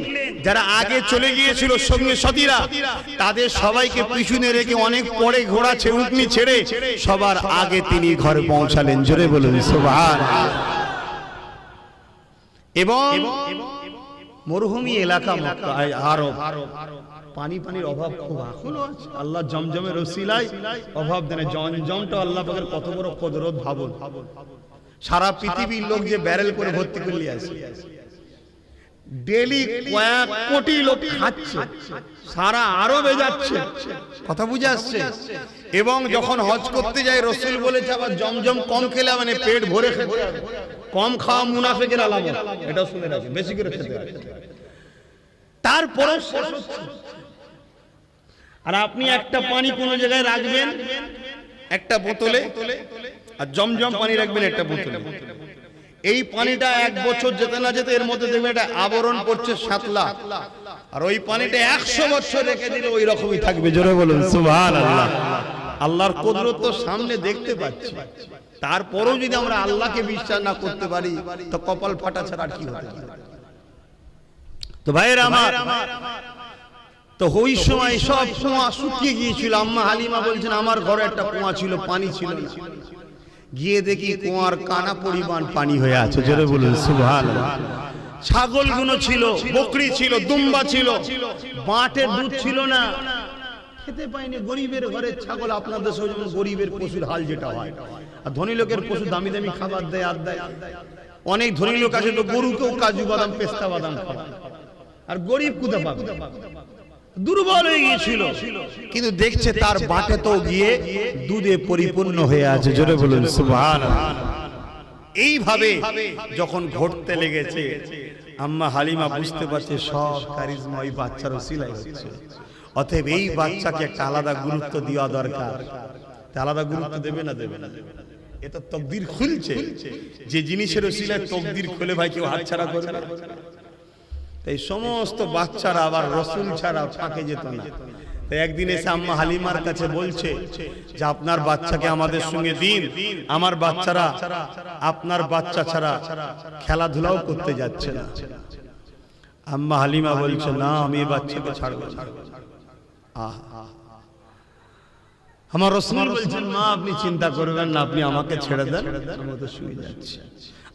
যারা আগে চলে গিয়েছিল সঙ্গে সাথীরা, তাদের সবাইকে পিছনে রেখে অনেক পরে ঘোড়াছে উটনি ছেড়ে সবার আগে তিনি ঘরে পৌঁছালেন। জোরে বলুন সুবহানাল্লাহ। এবং মরুভূমি এলাকা মক্কা, আরব, পানির অভাব খুব এখনো আছে। আল্লাহ জমজমের ওসিলায় অভাব দেন। জমজমটা আল্লাহ পাকের কত বড় কুদরত ভাবুন। সারা পৃথিবীর লোক যে ব্যারেল করে ভর্তি করলে আসে, ডেলি কয়েক কোটি লোক খাচ্ছে, সারা আরবে যাচ্ছে। কথা বুঝে আসছে? এবং যখন হজ করতে যায়, রসুল বলেছে আবার জমজম কম খেলে মানে পেট ভরে খেতে হবে। কম খাওয়া মুনাফিকের আলামত, এটা শুনে রাখেন, বেশি করে খেতে হবে। তারপরে আর আপনি একটা পানি কোন জায়গায় রাখবেন একটা বোতলে, আর জমজম পানি রাখবেন একটা বোতলে। এই পানিটা এক বছর যেতে না যেতে এর মধ্যে দেখবেন একটা আবরণ পড়ছে সাতলা, আর ওই পানিটা 100 বছর রেখে দিলে ওই রকমই থাকবে। জোরে বলুন সুবহানাল্লাহ। আল্লাহর কুদরত তো সামনে দেখতে পাচ্ছি, তারপরেও যদি আমরা আল্লাহকে বিশ্বাস না করতে পারি, তো কপাল ফাটা ছাড়া কি হতে পারে? তো ভাইয়েরা আমার, তো ওই সময় সব কুয়া শুকিয়ে গিয়েছিল। আম্মা হালিমা বলছেন, আমার ঘরে একটা কুয়া ছিল, পানি ছিল না। গিয়ে দেখি কুয়ার কানা পরিমাণ পানি হয়ে আছে। জোরে বলুন সুবহানাল্লাহ। ছাগলগুলো ছিল, বকরি ছিল, দুম্বা ছিল, বাটের দুধ ছিল না, খেতে পাইনি। গরিবের ঘরে ছাগল, আপনাদের যেমন গরিবের পশুর হাল যেটা হয়, আর ধনী লোকের পশু দামি দামি খাবার দেয়, আর দেয়। অনেক ধনী লোক আছে তো গরুকেও কাজু বাদাম পেস্তা বাদাম খাওয়ায়, আর গরিব কোথা পাবে? দুর্বল হয়ে গিয়েছিল, কিন্তু দেখছে তার বাটে তো গিয়ে দুধে পরিপূর্ণ হয়ে আছে। জোরে বলুন সুবহানাল্লাহ। এইভাবে যখন ঘটতে লেগেছে, আম্মা হালিমা বুঝতে পারছে সব কারিজমা ওই বাচ্চার ওসিলায় হচ্ছে। অতএব এই বাচ্চাকে একটা আলাদা গুরুত্ব দেওয়া দরকার। আলাদা গুরুত্ব দেবে না দেবে না, এটা তকদির খুলছে, যে জিনিসের ওসিলায় তকদির খুলে ভাই কেউ হাতছাড়া করবে না। এই সমস্ত বাচ্চারা আবার রসুল ছাড়া ফাঁকে যেত না। তাই একদিন এসে আম্মা হালিমার কাছে বলছে যে আপনার বাচ্চাকে আমাদের সঙ্গে দিন, আমার বাচ্চারা আপনার বাচ্চা ছাড়া খেলাধুলাও করতে যাচ্ছে না। আম্মা হালিমা বলছে না, আমি এই বাচ্চাকে ছাড়বো না। আমার রাসূল বলছেন মা আপনি চিন্তা করবেন না, আপনি আমাকে ছেড়ে দেন, আমি তো শুয়ে যাচ্ছি।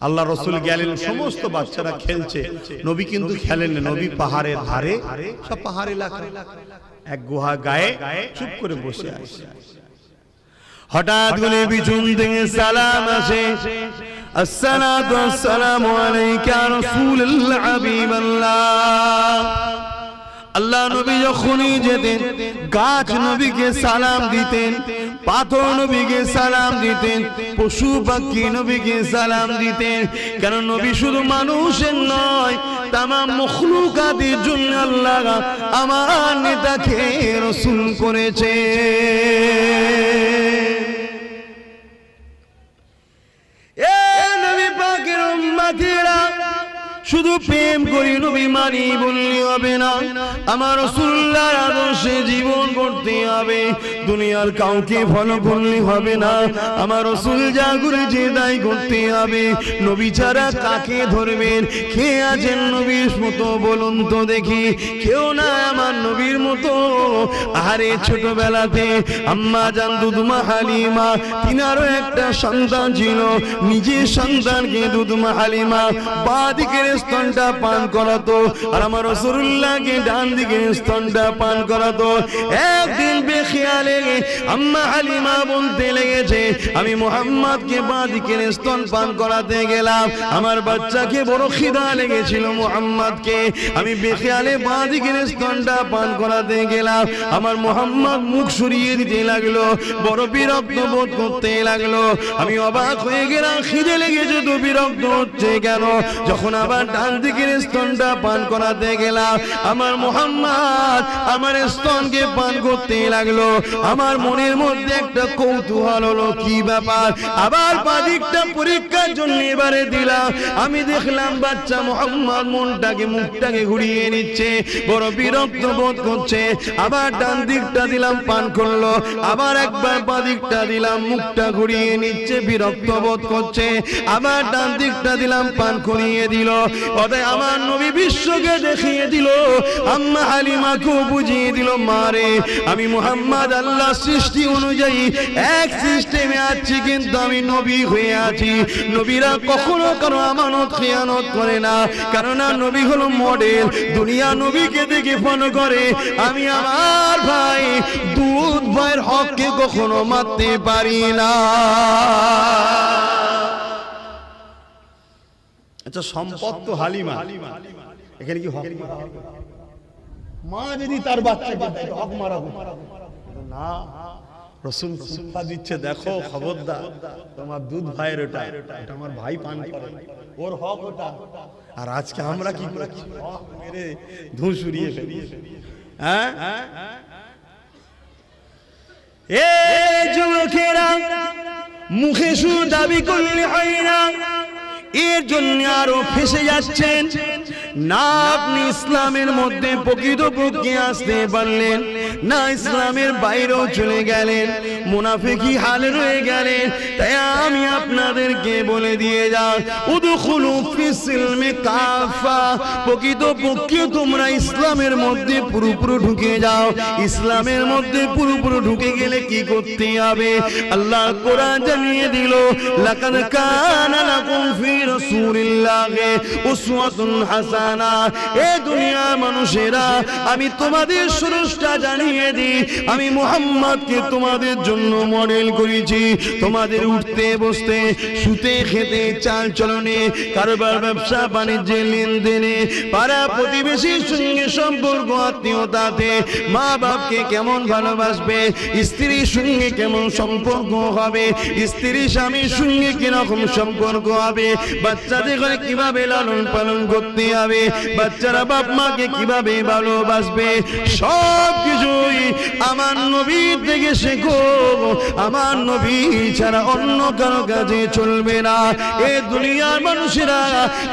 আল্লাহ রাসূল গেলেন, সমস্ত বাচ্চারা খেলছে, নবী কিন্তু খেলেন না। নবী পাহাড়ের ধারে, সব পাহাড় এলাকা, এক গুহা গায়ে চুপ করে বসে আছে। হঠাৎ করে পিছন থেকে সালাম আসে, আসসালাতু ওয়াসসালামু আলাইকা ইয়া রাসূলুল্লাহ হাবিবাল্লাহ। আল্লাহ নবী যখনই যেতেন গাছ নবীকে সালাম দিতেন, পাথর নবীকে সালাম দিতেন, পশু পাখি নবীকে সালাম দিতেন। কেন নবী শুধু মানুষের নয়, তামাম মখলুকাতের জন্য আল্লাহ আমার নেতাকে রাসূল করেছে। এ নবী পাকের উম্মতেরা, শুধু প্রেম করি নবী মানি বললে হবে না, আমার রাসূলুল্লাহর আদর্শে জীবন করতে হবে। দুনিয়ার কাউকে ফলো করলে হবে না, আমার রাসূল যা করেছে তাই করতে হবে। নবী ছাড়া কাকে ধরবেন? কে আছেন নবীর মতো বলুন তো দেখি? কেউ না আমার নবীর মতো। আরে ছোটবেলাতে আম্মা জান দুধমা হালিমা, তিনারও একটা সন্তান ছিল, নিজের সন্তানকে দুধমা হালিমা বাঁ দিকের স্তনটা পান করাতো, আর আমার রাসূলুল্লাহকে ডান দিকের স্তনটা পান করাতো। একদিন বেখিয়ালে আম্মা হালিমা বলতে লেগেছে, আমি মুহাম্মদকে বাঁ দিকের স্তন পান করাতে গেলাম, আমার বাচ্চাকে বড় খিদা লেগেছিল মুহাম্মদকে, আমি বেখিয়ালে বাঁ দিকের স্তনটা পান করাতে গেলাম, আমার মুহাম্মদ মুখ সরিয়ে দিতে লাগলো, বড় বিরক্ত বোধ করতে লাগলো। আমি অবাক হয়ে গেলাম, খিদে লেগেছে তো বিরক্ত হচ্ছে কেন? যখন আবার ডান দিকের স্তনটা পান করাতে গেলাম, আমার মুহাম্মদ আমার স্তনকে পান করতে লাগলো। আমার মনের মধ্যে একটা কৌতূহল হলো, কি ব্যাপার? আবার বাঁ দিকটা পরীক্ষার জন্য এবারে দিলাম, আমি দেখলাম বাচ্চা মুহাম্মদ মনটাকে মুখটাকে ঘুরিয়ে নিচ্ছে, বড় বিরক্ত বোধ করছে। আবার ডান দিকটা দিলাম, পান করলো, আবার একবার বাঁ দিকটা দিলাম, মুখটা ঘুরিয়ে নিচ্ছে, বিরক্ত বোধ করছে। আবার ডান দিকটা দিলাম, পান করিয়ে দিল। অতএব আমার নবী বিশ্বকে দেখিয়ে দিল, আম্মা হালিমাকেও বুঝিয়ে দিল, মারে আমি মুহাম্মদ আল্লাহ সৃষ্টি অনুযায়ী এক সিস্টেমে আছি, কিন্তু আমি নবী হয়ে আছি। নবীরা কখনো কারো আমানত খেয়ানত করে না, কারণ নবী হলো মডেল, দুনিয়া নবীকে দেখে ফলো করে। আমি আমার ভাই দুধ ভাইয়ের হককে কখনো মারতে পারি না। আচ্ছা, সম্পদ তো হালিমা, এখানে কি হক? মা যদি তার বাচ্চাকে হক মারা না, রাসূল শিক্ষা দিচ্ছে, দেখো খবরদার, তোমার দুধ ভাইয়ের ওটা, এটা আমার ভাই পান করে, ওর হক ওটা। আর আজকে আমরা কি করি? হক মেরে ধুঁ সরিয়ে ফেলি। হ্যাঁ, এ যুবকেরা, মুখে শুধু দাবি করলে হয় না, এর জন্য আরো ফেসে যাচ্ছেন না। আপনি ইসলামের মধ্যে প্রকৃতপক্ষে আসতে পারলেন না, ইসলামের বাইরেও চলে গেলেন, মুনাফিকি হালে রয়ে গেলেন। তাই আমি আপনাদেরকে বলে দিয়ে যাই, উদখুলু ফিস-সিলমি কাফা, প্রকৃতপক্ষে তোমরা ইসলামের মধ্যে পুরোপুরি ঢুকে যাও। ইসলামের মধ্যে পুরোপুরি ঢুকে গেলে কি করতে হবে? আল্লাহ কোরআন জানিয়ে দিল, লাকাদ কানা লাকুম ফি রাসূলিল্লাহি উসওয়াতুন হাসানা। এ দুনিয়ার মানুষেরা, আমি তোমাদের স্রষ্টা জানিয়ে দিই, আমি মুহাম্মদকে তোমাদের জন্য মডেল করেছি। তোমাদের উঠতে বসতে, শুতে খেতে, চাল চলনে, কারবার ব্যবসা বাণিজ্যে, লেনদেনে, পাড়া প্রতিবেশীর সঙ্গে সম্পর্ক, আত্মীয়তাতে, মা বাপকে কেমন ভালোবাসবে, স্ত্রীর সঙ্গে কেমন সম্পর্ক হবে, স্ত্রী স্বামীর সঙ্গে কিরকম সম্পর্ক হবে, বাচ্চাদের ঘরে কিভাবে লালন পালন করতে হবে, বাচ্চারা বাপ মাকে কিভাবে ভালোবাসবে, সব কিছুই আমার নবী থেকে শেখো। আমার নবী ছাড়া অন্য কারো কাছে চলবে না। এ দুনিয়ার মানুষেরা,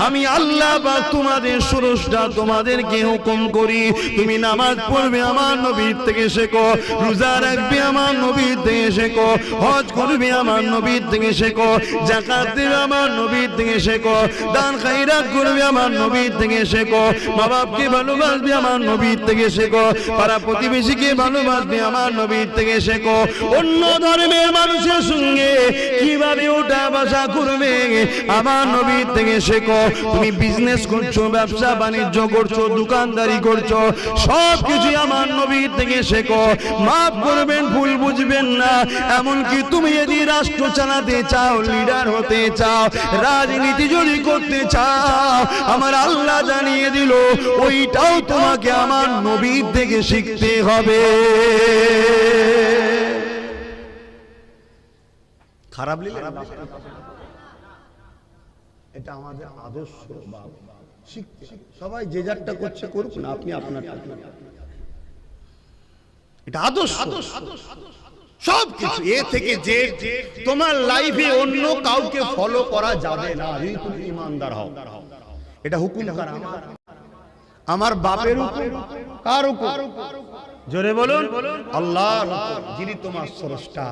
আমি আল্লাহ পাক তোমাদের স্রষ্টা, তোমাদেরকে হুকুম করি তুমি নামাজ পড়বে আমার নবীর থেকে শেখো, রোজা রাখবে আমার নবীর থেকে শেখো, হজ করবে আমার নবীর থেকে শেখো, যাকাত দেবে আমার নবীর থেকে শেখো, দান খায়রাত করবে আমার নবীর থেকে শেখো, মা বাপকে ভালোবাসবে আমার নবীর থেকে শেখো, পাড়া প্রতিবেশীকে ভালোবাসবে আমার নবীর থেকে শেখো। অন্য ধর্মের মানুষের সঙ্গে কিভাবে ওঠা বসা করবে আমার নবীর থেকে শেখো। তুমি বিজনেস করছো, ব্যবসা বাণিজ্য করছো, দোকানদারি করছো, সব কিছু আমার নবীর থেকে শেখো। মাফ করবেন, ভুল বুঝবেন না। এমনকি তুমি যদি রাষ্ট্র চালাতে চাও, লিডার হতে চাও, রাজনীতি যদি করতে চাও, আমার আল্লাহ জানিয়ে দিল ওইটাও তোমাকে আমার নবীর থেকে শিখতে হবে। খারাপ লিখে এটা আমাদের আদর্শ। সবাই যে যারটা করছে করুক না, আপনি আপনারটা, এটা আদর্শ। সব কিছু এ থেকে যে তোমার লাইফে অন্য কাউকে ফলো করা যাবে না যদি তুমি ইমানদার হও। এটা হুকুম কার? আমার বাপের হুকুম। কার হুকুম? জোরে বলুন, আল্লাহর হুকুম, যিনি তোমার স্রষ্টা।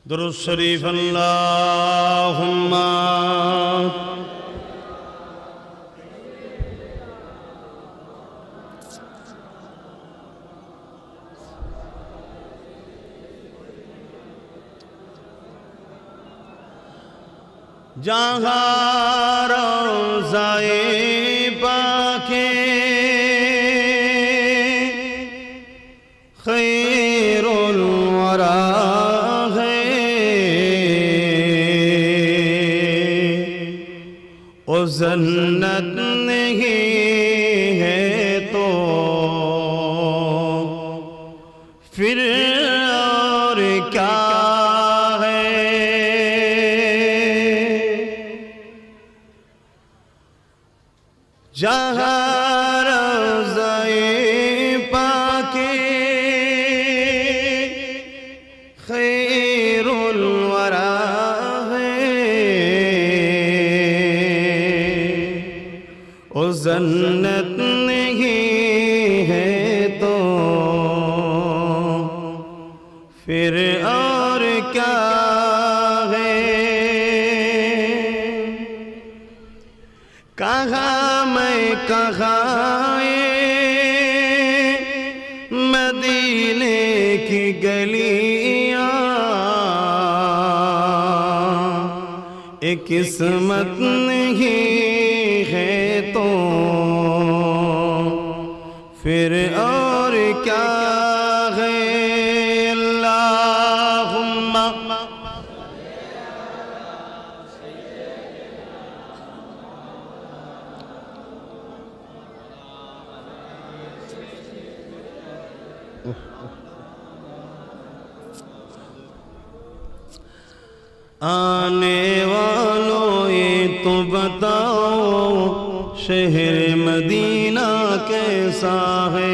দুরূদ শরীফ আল্লাহুম্মা जहाँ रोज़ाए पाके खैरुल वरा है, ओ जन्नत नहीं है तो फिर और क्या जहाँ रोज़ाए पाके खैरुल वरा है, ओ जन्नत नहीं है तो फिर और क्या है। कहाँ कहाँ मदीने की गलियां, एक किस्मत नहीं है तो फिर और क्या है। अल्लाहुम्मा आने वालों ये तो बताओ शहर मदीना कैसा है।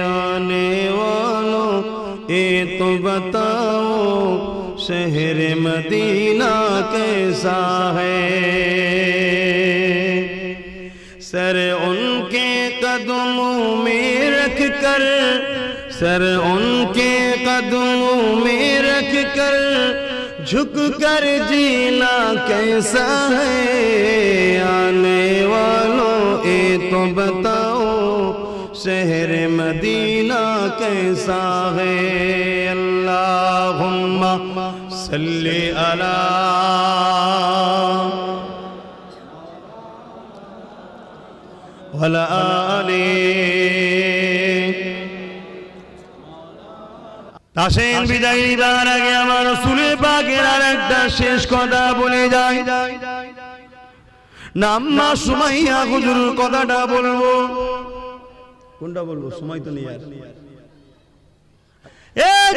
आने वालों ये तो बताओ शहर मदीना कैसा है। सर उनके कदमों में रख कर, सर उनके कदमों में रख कर झुक कर जीना कैसा है। आने वालों ये तो बताओ शहर मदीना कैसा है। अल्लाहुम्मा सल्ली अला वला आली। আসেন বিদায় নিবার আগে আমার রাসূলের পাকের আরেকটা শেষ কথা বলে যাই। না আম্মা সুমাইয়া হুজুর কথাটা বলবো। কোনটা বলবো? সময় তো নেই আর।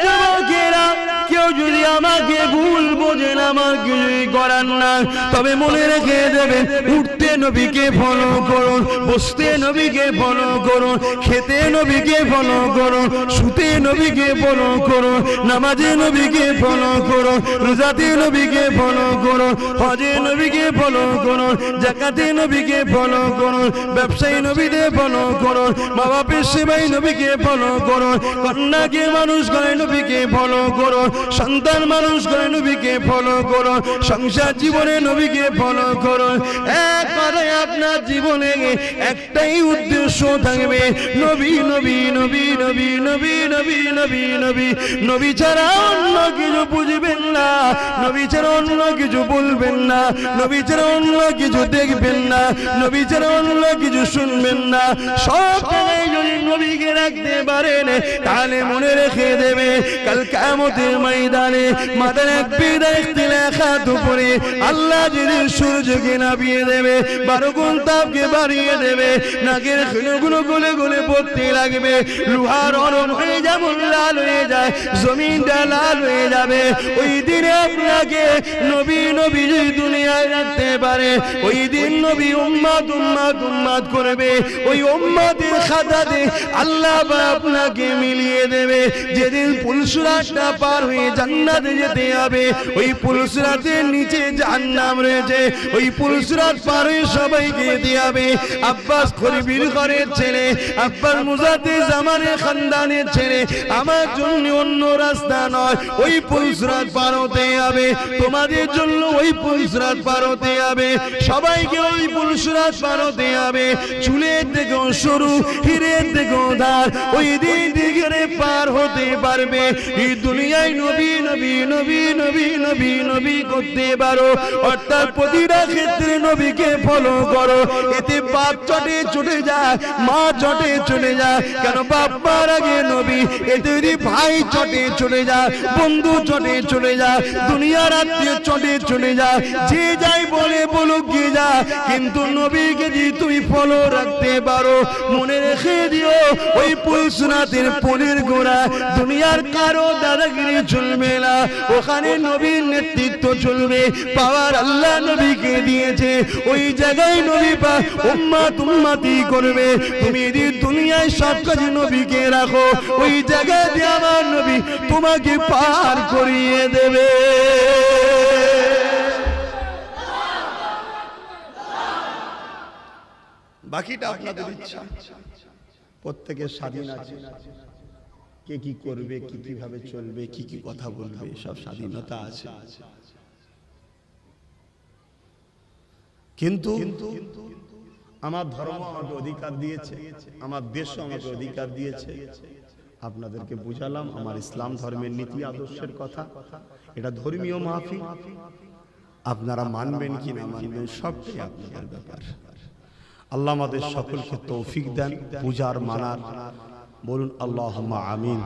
যুবকেরা কেউ যদি আমাকে ভুল বোঝেন, আমার কিছুই করার না, তবে মনে রেখে দেবেন, উঠতে নবীকে ফলো করুন, বসতে নবীকে ফলো করুন, খেতে নবীকে ফলো করুন, শুতে নবীকে ফলো করুন, নামাজে নবীকে ফলো করুন, রোজাতে নবীকে ফলো করুন, হজে নবীকে ফলো করুন, যাকাতে নবীকে ফলো করুন, ব্যবসায়ী নবীদের ফলো করুন, মা বাপের সেবাই নবীকে ফলো করুন, কন্যাকে মানুষ করে নবীকে ফলো করুন, সন্তান মানুষ করে নবীকে ফলো করুন, সংসার জীবনে নবীকে ফলো করুন। এক কথায় আপনার জীবনে একটাই উদ্দেশ্য থাকবে, নবী নবী নবী নবী নবী নবী নবী নবী। নবী ছাড়া অন্য কিছু বুঝবেন না, নবী ছাড়া অন্য কিছু বলবেন না, নবী ছাড়া অন্য কিছু দেখবেন না, নবী ছাড়া অন্য কিছু শুনবেন না। সব জায়গায় যদি নবীকে রাখতে পারেন, তাহলে মনে রেখে দেবে, কাল কিয়ামতের ময়দানে মাথার এক বিদা ইখতিলাফাত উপরে আল্লাহ যেদিন সূর্যকে নামিয়ে দেবে, 12 গুণ তাপকে বাড়িয়ে দেবে, নাকের খুলগুলো গলে গলে পড়তে লাগবে, লোহা নরম হয়ে যেমন লাল হয়ে যায়, জমিনটা লাল হয়ে যাবে। ওই দিনে আপনাকে নবী নবী যদি দুনিয়ায় রাখতে পারে, ওই দিন নবী উম্মত উম্মত উম্মত করবে, ওই উম্মতের খাতাতে আল্লাহ আপনাকে মিলিয়ে দেবে। যেদিন পুলসিরাতটা পার হয়ে জান্নাতে যেতে হবে, ওই পুলসিরাতের নিচে জাহান্নাম রয়েছে, ওই পুলসিরাত পার হয়ে সবাইকে যেতে হবে। আব্বাস খলিফির ঘরের ছেলে, আব্বাস মুজাদ্দিদ জামানের খানদানের ছেলে, আমার জন্য অন্য রাস্তা নয়, ওই পুলসিরাত পার হতে হবে, তোমাদের জন্য ওই পুলসিরাত পার হতে হবে, সবাইকে ওই পুলসিরাত পার হতে হবে। চুলের থেকেও সরু, হিরের থেকেও ধার, ওই দিন দিকে পার হতে পারবে। এই দুনিয়ায় নবী নবী নবী নবী নবী নবী করতে পারো, অর্থাৎ প্রতিটা ক্ষেত্রে নবীকে ফলো করো, এতে বাপ চটে চলে যায়, মা চটে চলে যায়, কেন বাপ্পার আগে নবী, এতে যদি ভাই চটে চলে যায়, বন্ধু চটে চলে যায়, দুনিয়ার আত্মীয় চটে চলে যায়, যে যাই বলে বলুক গিয়ে যা, কিন্তু নবীকে যদি তুমি ফলো রাখতে পারো, মনে রেখে দিও, ওই পুলসিরাতের পুলের গোড়া দুনিয়ার কারো দাদাগিরি চলবে না, ওখানে নবীর নেতৃত্ব চলবে, পাওয়ার আল্লাহ নবীকে দিয়েছে, ওই জায়গায় নবী পা উম্মত উম্মতি করবে। তুমি যদি দুনিয়ায় সব কাজে নবীকে রাখো, ওই জায়গায় দিয়ে আমার নবী তোমাকে পার করিয়ে দেবে। বাকিটা আপনাদের ইচ্ছা, প্রত্যেকের স্বাধীন আছে, কে কি করবে, কি কিভাবে চলবে, কি কি কথা বলবে, সব স্বাধীনতা আছে। কিন্তু আমার ধর্ম আমাকে অধিকার দিয়েছে, আমার দেশ আমাকে অধিকার দিয়েছে, আপনাদেরকে বুঝালাম আমার ইসলাম ধর্মের নীতি আদর্শের কথা। এটা ধর্মীয় মাহফিল, আপনারা মানবেন কি না মানবেন সবটাই আপনাদের ব্যাপার। আল্লাহ আমাদের সকলকে তৌফিক দেন বুঝার মানার। বলুন আল্লাহুম্মা আমিন।